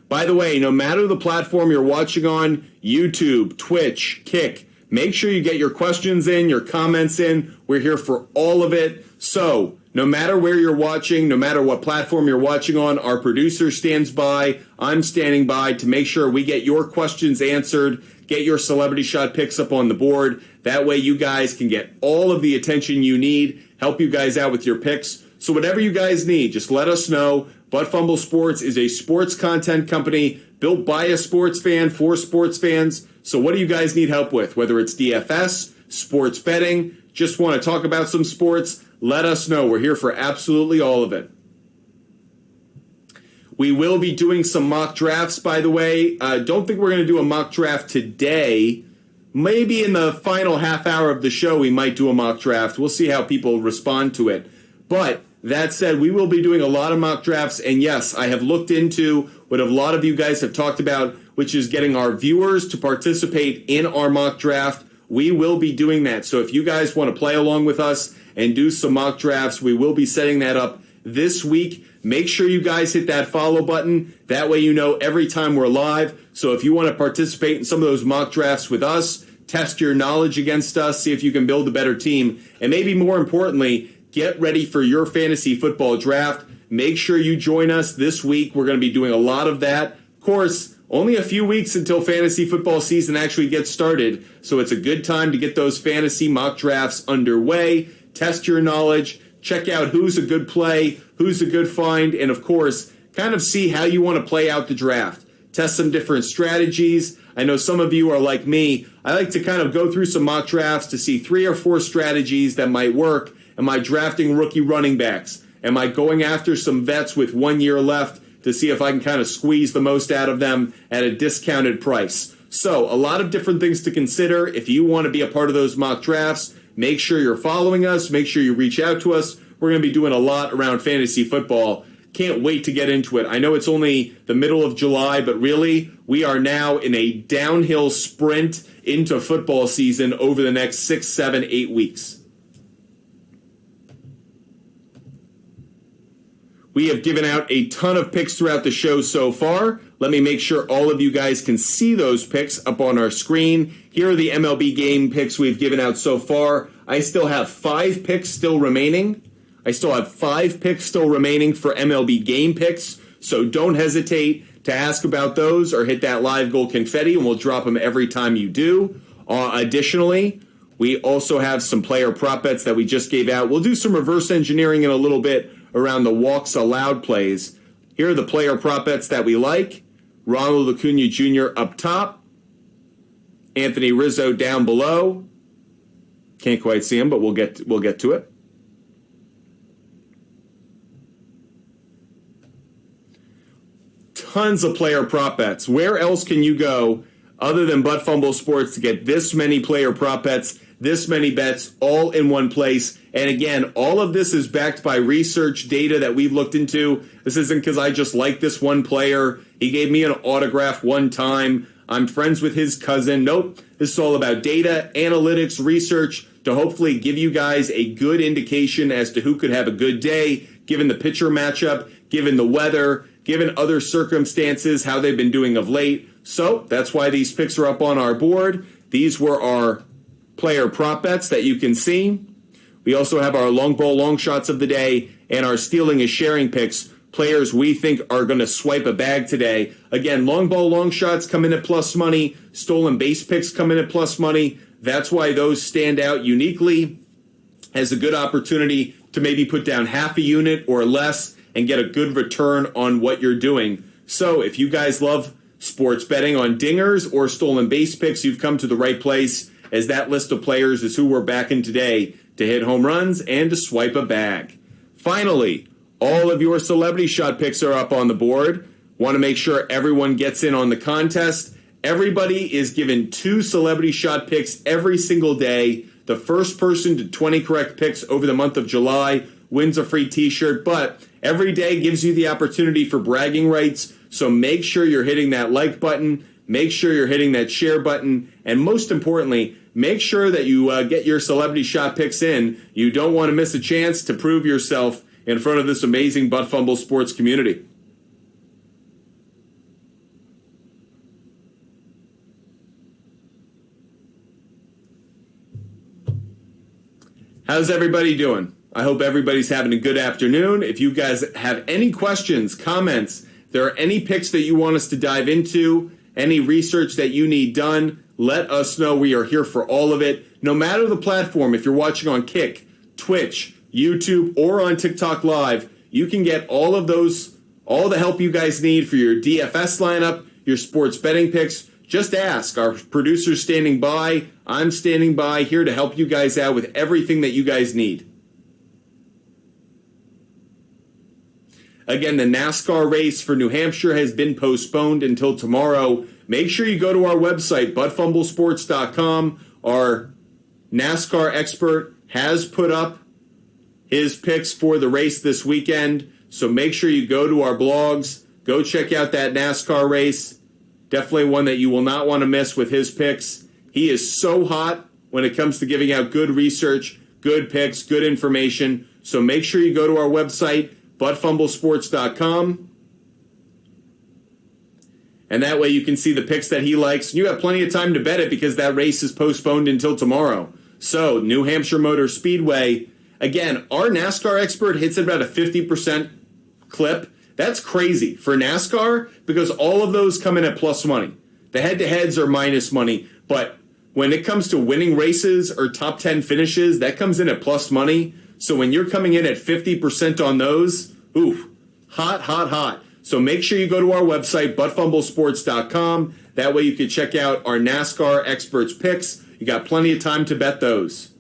By the way, no matter the platform you're watching on, YouTube, Twitch, Kick, make sure you get your questions in, your comments in. We're here for all of it. So, no matter where you're watching, no matter what platform you're watching on, our producer stands by. I'm standing by to make sure we get your questions answered, get your celebrity shot picks up on the board. That way you guys can get all of the attention you need, help you guys out with your picks. So whatever you guys need, just let us know. But Fumble Sports is a sports content company built by a sports fan for sports fans. So what do you guys need help with? Whether it's DFS, sports betting, just want to talk about some sports, let us know. We're here for absolutely all of it. We will be doing some mock drafts, by the way. Don't think we're going to do a mock draft today. Maybe in the final half hour of the show, we might do a mock draft. We'll see how people respond to it. But that said, we will be doing a lot of mock drafts. And yes, I have looked into what a lot of you guys have talked about, which is getting our viewers to participate in our mock draft. We will be doing that. So if you guys want to play along with us and do some mock drafts, we will be setting that up this week. Make sure you guys hit that follow button. That way you know every time we're live. So if you want to participate in some of those mock drafts with us, test your knowledge against us, see if you can build a better team, and maybe more importantly, get ready for your fantasy football draft. Make sure you join us this week. We're going to be doing a lot of that. Of course, only a few weeks until fantasy football season actually gets started, so it's a good time to get those fantasy mock drafts underway. Test your knowledge, check out who's a good play, who's a good find, and of course, kind of see how you want to play out the draft. test some different strategies. I know some of you are like me. I like to kind of go through some mock drafts to see 3 or 4 strategies that might work. Am I drafting rookie running backs? Am I going after some vets with 1 year left to see if I can kind of squeeze the most out of them at a discounted price? So a lot of different things to consider. If you want to be a part of those mock drafts, make sure you're following us. Make sure you reach out to us. We're going to be doing a lot around fantasy football. Can't wait to get into it. I know it's only the middle of July, but really, we are now in a downhill sprint into football season over the next 6, 7, 8 weeks. We have given out a ton of picks throughout the show so far. Let me make sure all of you guys can see those picks up on our screen. Here are the MLB game picks we've given out so far. I still have 5 picks still remaining. I still have 5 picks still remaining for MLB game picks, so don't hesitate to ask about those or hit that live goal confetti, and we'll drop them every time you do. Additionally, we also have some player prop bets that we just gave out. We'll do some reverse engineering in a little bit around the walks allowed plays. Here are the player prop bets that we like. Ronald Acuna Jr. up top. Anthony Rizzo down below. Can't quite see him, but we'll get to it. Tons of player prop bets. Where else can you go other than Butt Fumble Sports to get this many player prop bets, this many bets all in one place? And again, all of this is backed by research data that we've looked into. This isn't because I just like this one player. He gave me an autograph one time. I'm friends with his cousin. Nope. This is all about data, analytics, research to hopefully give you guys a good indication as to who could have a good day, given the pitcher matchup, given the weather, given other circumstances, how they've been doing of late. So that's why these picks are up on our board. These were our player prop bets that you can see. We also have our long ball long shots of the day and our stealing is sharing picks, players we think are going to swipe a bag today. Again, long ball long shots come in at plus money. Stolen base picks come in at plus money. That's why those stand out uniquely as a good opportunity to maybe put down half a unit or less and get a good return on what you're doing. So if you guys love sports betting on dingers or stolen base picks, you've come to the right place, as that list of players is who we're backing today to hit home runs and to swipe a bag. Finally, all of your celebrity shot picks are up on the board. Want to make sure everyone gets in on the contest. Everybody is given 2 celebrity shot picks every single day. The first person to 20 correct picks over the month of July wins a free t-shirt, but every day gives you the opportunity for bragging rights, so make sure you're hitting that like button, make sure you're hitting that share button, and most importantly, make sure that you get your celebrity shot picks in. You don't want to miss a chance to prove yourself in front of this amazing Butt Fumble sports community. How's everybody doing? I hope everybody's having a good afternoon. If you guys have any questions, comments, there are any picks that you want us to dive into, any research that you need done, let us know. We are here for all of it. No matter the platform, if you're watching on Kick, Twitch, YouTube, or on TikTok Live, you can get all of those, all the help you guys need for your DFS lineup, your sports betting picks. Just ask. Our producer's standing by. I'm standing by here to help you guys out with everything that you guys need. Again, the NASCAR race for New Hampshire has been postponed until tomorrow. Make sure you go to our website, buttfumblesports.com. Our NASCAR expert has put up his picks for the race this weekend. So make sure you go to our blogs. Go check out that NASCAR race. Definitely one that you will not want to miss with his picks. He is so hot when it comes to giving out good research, good picks, good information. So make sure you go to our website, buttfumblesports.com. And that way you can see the picks that he likes. You have plenty of time to bet it because that race is postponed until tomorrow. So, New Hampshire Motor Speedway. Again, our NASCAR expert hits at about a 50% clip. That's crazy for NASCAR because all of those come in at plus money. The head-to-heads are minus money. But when it comes to winning races or top 10 finishes, that comes in at plus money. So when you're coming in at 50% on those, oof, hot, hot, hot. So make sure you go to our website, buttfumblesports.com. That way you can check out our NASCAR experts picks. You got plenty of time to bet those.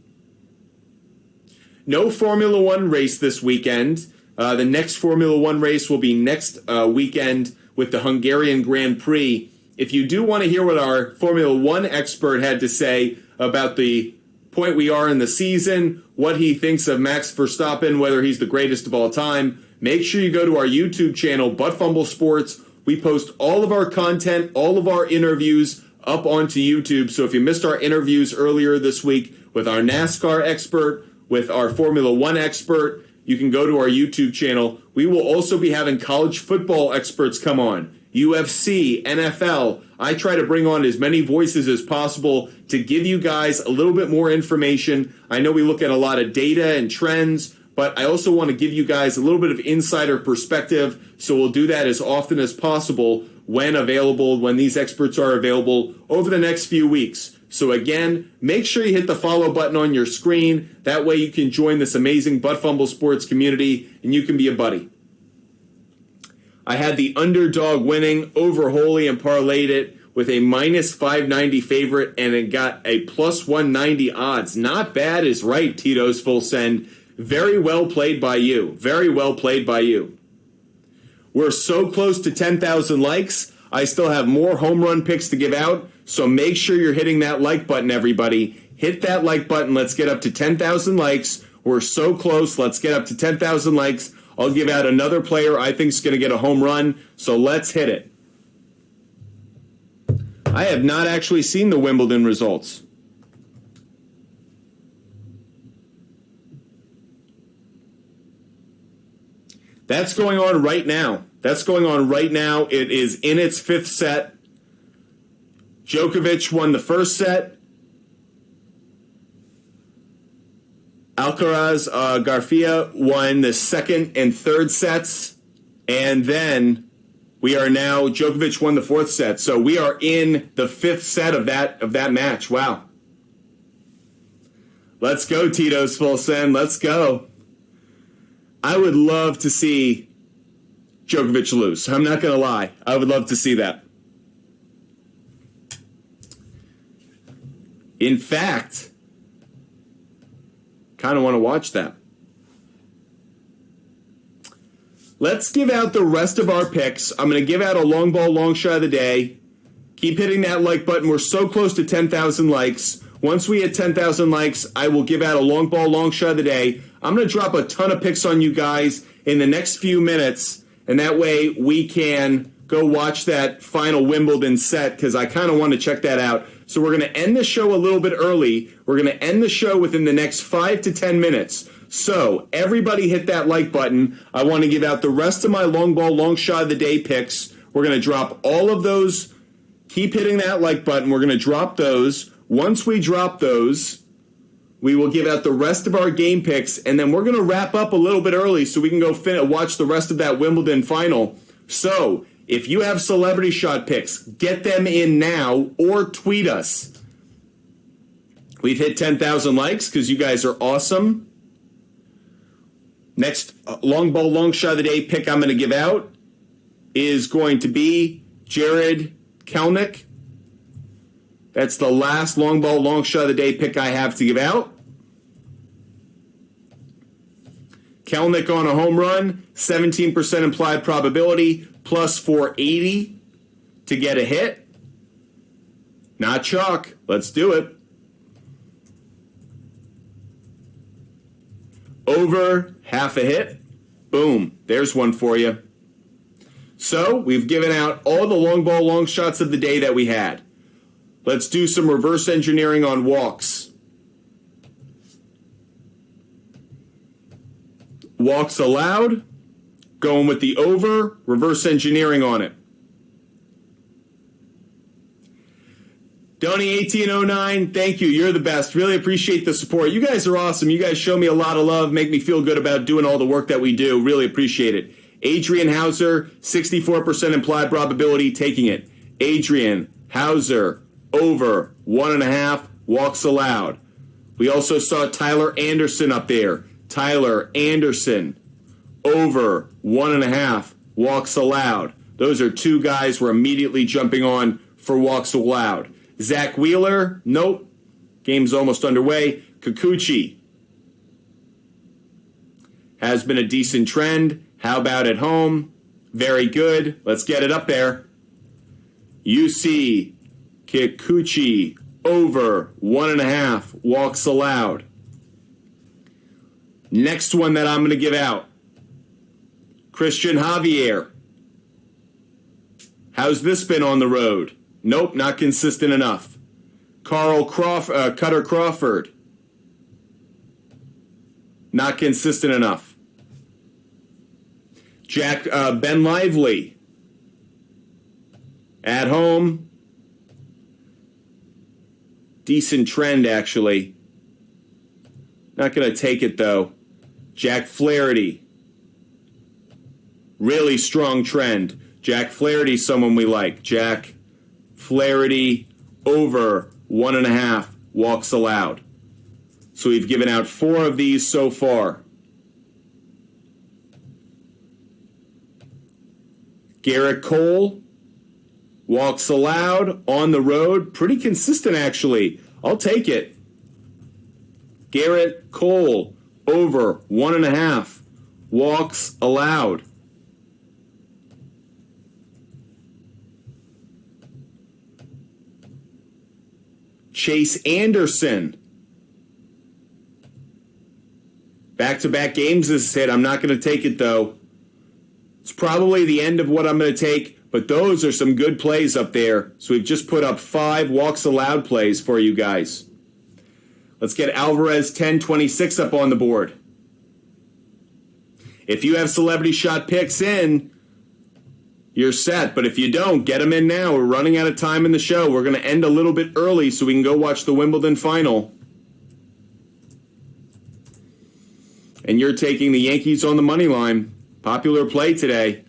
No Formula One race this weekend. The next Formula One race will be next weekend with the Hungarian Grand Prix. If you do want to hear what our Formula One expert had to say about the point we are in the season, what he thinks of Max Verstappen, whether he's the greatest of all time, make sure you go to our YouTube channel, Butt Fumble Sports. We post all of our content, all of our interviews up onto YouTube. So if you missed our interviews earlier this week with our NASCAR expert, with our Formula One expert, you can go to our YouTube channel. We will also be having college football experts come on, UFC, NFL. I try to bring on as many voices as possible to give you guys a little bit more information. I know we look at a lot of data and trends, but I also want to give you guys a little bit of insider perspective, so we'll do that as often as possible when available, when these experts are available over the next few weeks. So again, make sure you hit the follow button on your screen. That way you can join this amazing Butt Fumble Sports community and you can be a buddy. I had the underdog winning over Holy and parlayed it with a minus 590 favorite, and it got a plus 190 odds. Not bad is right, Tito's Full Send. Very well played by you. Very well played by you. We're so close to 10,000 likes. I still have more home run picks to give out, so make sure you're hitting that like button, everybody. Hit that like button. Let's get up to 10,000 likes. We're so close. Let's get up to 10,000 likes. I'll give out another player I think is going to get a home run, so let's hit it. I have not actually seen the Wimbledon results. That's going on right now. That's going on right now. It is in its fifth set. Djokovic won the first set. Alcaraz Garcia won the second and third sets. And then we are now, Djokovic won the fourth set. So we are in the fifth set of that match. Wow. Let's go, Tito's Full Send. Let's go. I would love to see Djokovic lose. I'm not going to lie. I would love to see that. In fact, kind of want to watch that. Let's give out the rest of our picks. I'm going to give out a long ball, long shot of the day. Keep hitting that like button. We're so close to 10,000 likes. Once we hit 10,000 likes, I will give out a long ball, long shot of the day. I'm going to drop a ton of picks on you guys in the next few minutes, and that way we can go watch that final Wimbledon set because I kind of want to check that out. So we're going to end the show a little bit early. We're going to end the show within the next 5 to 10 minutes. So everybody hit that like button. I want to give out the rest of my long ball, long shot of the day picks. We're going to drop all of those. Keep hitting that like button. We're going to drop those. Once we drop those, we will give out the rest of our game picks, and then we're going to wrap up a little bit early so we can go watch the rest of that Wimbledon final. So if you have celebrity shot picks, get them in now or tweet us. We've hit 10,000 likes because you guys are awesome. Next long ball, long shot of the day pick I'm going to give out is going to be Jared Kelnick. That's the last long ball, long shot of the day pick I have to give out. Kelnick on a home run, 17% implied probability, plus 480 to get a hit. Not chalk. Let's do it. Over half a hit. Boom. There's one for you. So we've given out all the long ball, long shots of the day that we had. Let's do some reverse engineering on walks. Walks allowed. Going with the over. Reverse engineering on it. Donny1809, thank you. You're the best. Really appreciate the support. You guys are awesome. You guys show me a lot of love, make me feel good about doing all the work that we do. Really appreciate it. Adrian Hauser, 64% implied probability, taking it. Adrian Hauser, over 1.5, walks allowed. We also saw Tyler Anderson up there. Tyler Anderson, over 1.5, walks allowed. Those are two guys we're immediately jumping on for walks allowed. Zach Wheeler, nope. Game's almost underway. Kikuchi has been a decent trend. How about at home? Very good. Let's get it up there. UC Kikuchi over 1.5 walks allowed. Next one that I'm going to give out. Christian Javier. How's this been on the road? Nope, not consistent enough. Cutter Crawford. Not consistent enough. Ben Lively. At home. Decent trend, actually. Not going to take it, though. Jack Flaherty. Really strong trend. Jack Flaherty, someone we like. Jack Flaherty over 1.5 walks allowed. So we've given out 4 of these so far. Garrett Cole, walks allowed on the road. Pretty consistent, actually. I'll take it. Garrett Cole over 1.5 walks allowed. Chase Anderson. Back-to-back games this hit. I'm not going to take it, though. It's probably the end of what I'm going to take, but those are some good plays up there. So we've just put up 5 walks allowed plays for you guys. Let's get Alvarez 10-26 up on the board. If you have celebrity shot picks in, you're set. But if you don't, get them in now. We're running out of time in the show. We're going to end a little bit early so we can go watch the Wimbledon final. And you're taking the Yankees on the money line. Popular play today.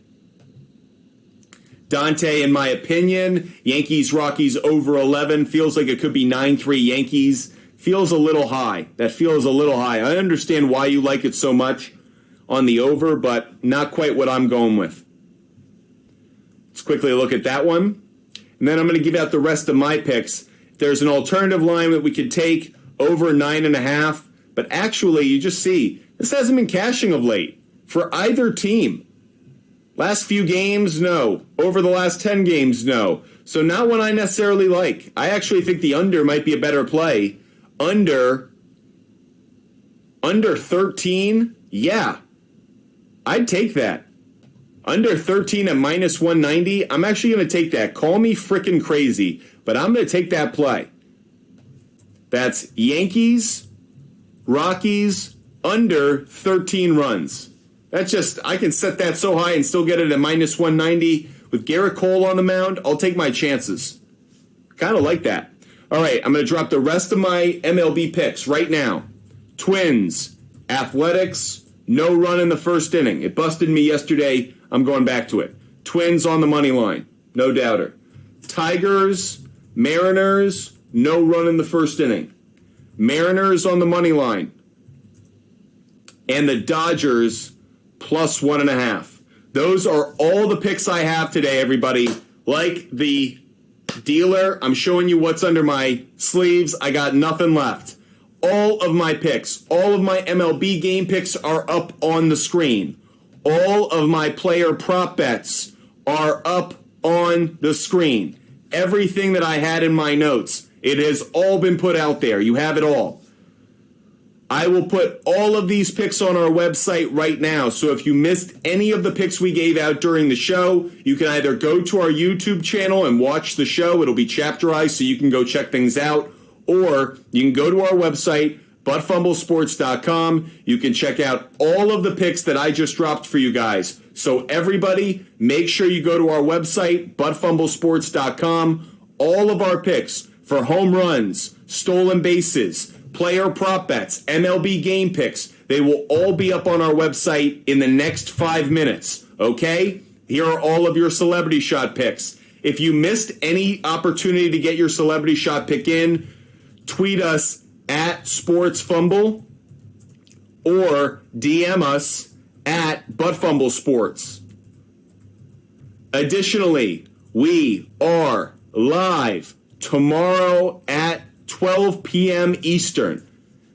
Dante, in my opinion, Yankees-Rockies over 11. Feels like it could be 9-3 Yankees. Feels a little high. That feels a little high. I understand why you like it so much on the over, but not quite what I'm going with. Let's quickly look at that one. And then I'm going to give out the rest of my picks. There's an alternative line that we could take over 9.5. But actually, you just see, this hasn't been cashing of late for either team. Last few games, no. Over the last 10 games, no. So not one I necessarily like. I actually think the under might be a better play. Under 13, yeah. I'd take that. Under 13 at minus 190, I'm actually going to take that. Call me frickin' crazy, but I'm going to take that play. That's Yankees, Rockies, under 13 runs. That's just, I can set that so high and still get it at minus 190. With Garrett Cole on the mound, I'll take my chances. Kind of like that. All right, I'm going to drop the rest of my MLB picks right now. Twins, Athletics, no run in the first inning. It busted me yesterday. I'm going back to it. Twins on the money line, no doubter. Tigers, Mariners, no run in the first inning. Mariners on the money line. And the Dodgers plus 1.5. Those are all the picks I have today, everybody. Like the dealer, I'm showing you what's under my sleeves. I got nothing left. All of my picks, all of my MLB game picks are up on the screen. All of my player prop bets are up on the screen. Everything that I had in my notes, it has all been put out there. You have it all. I will put all of these picks on our website right now. So if you missed any of the picks we gave out during the show, you can either go to our YouTube channel and watch the show. It'll be chapterized so you can go check things out. Or you can go to our website, buttfumblesports.com. You can check out all of the picks that I just dropped for you guys. So everybody, make sure you go to our website, buttfumblesports.com. All of our picks for home runs, stolen bases, player prop bets, MLB game picks, they will all be up on our website in the next 5 minutes, okay? Here are all of your celebrity shot picks. If you missed any opportunity to get your celebrity shot pick in, tweet us at SportsFumble or DM us at ButtFumbleSports. Additionally, we are live tomorrow at 12 p.m. Eastern,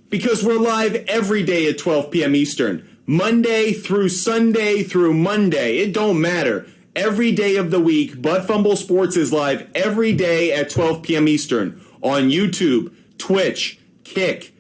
because we're live every day at 12 p.m. Eastern. Monday through Sunday through Monday. It don't matter. Every day of the week, Butt Fumble Sports is live every day at 12 p.m. Eastern on YouTube, Twitch, Kick,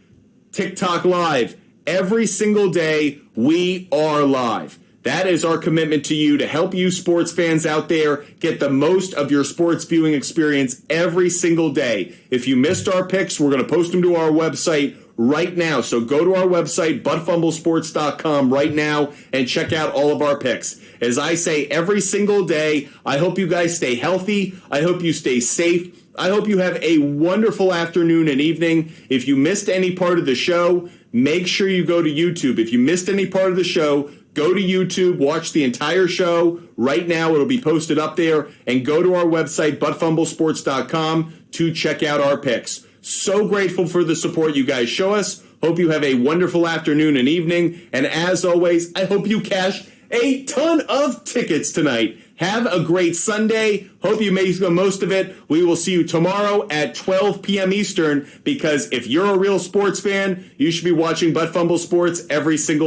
TikTok Live. Every single day, we are live. That is our commitment to you, to help you sports fans out there get the most of your sports viewing experience every single day. If you missed our picks, we're going to post them to our website right now. So go to our website, buttfumblesports.com right now, and check out all of our picks. As I say every single day, I hope you guys stay healthy. I hope you stay safe. I hope you have a wonderful afternoon and evening. If you missed any part of the show, make sure you go to YouTube. If you missed any part of the show, go to YouTube, watch the entire show. Right now, it'll be posted up there. And go to our website, buttfumblesports.com, to check out our picks. So grateful for the support you guys show us. Hope you have a wonderful afternoon and evening. And as always, I hope you cash a ton of tickets tonight. Have a great Sunday. Hope you make the most of it. We will see you tomorrow at 12 p.m. Eastern, because if you're a real sports fan, you should be watching Butt Fumble Sports every single day.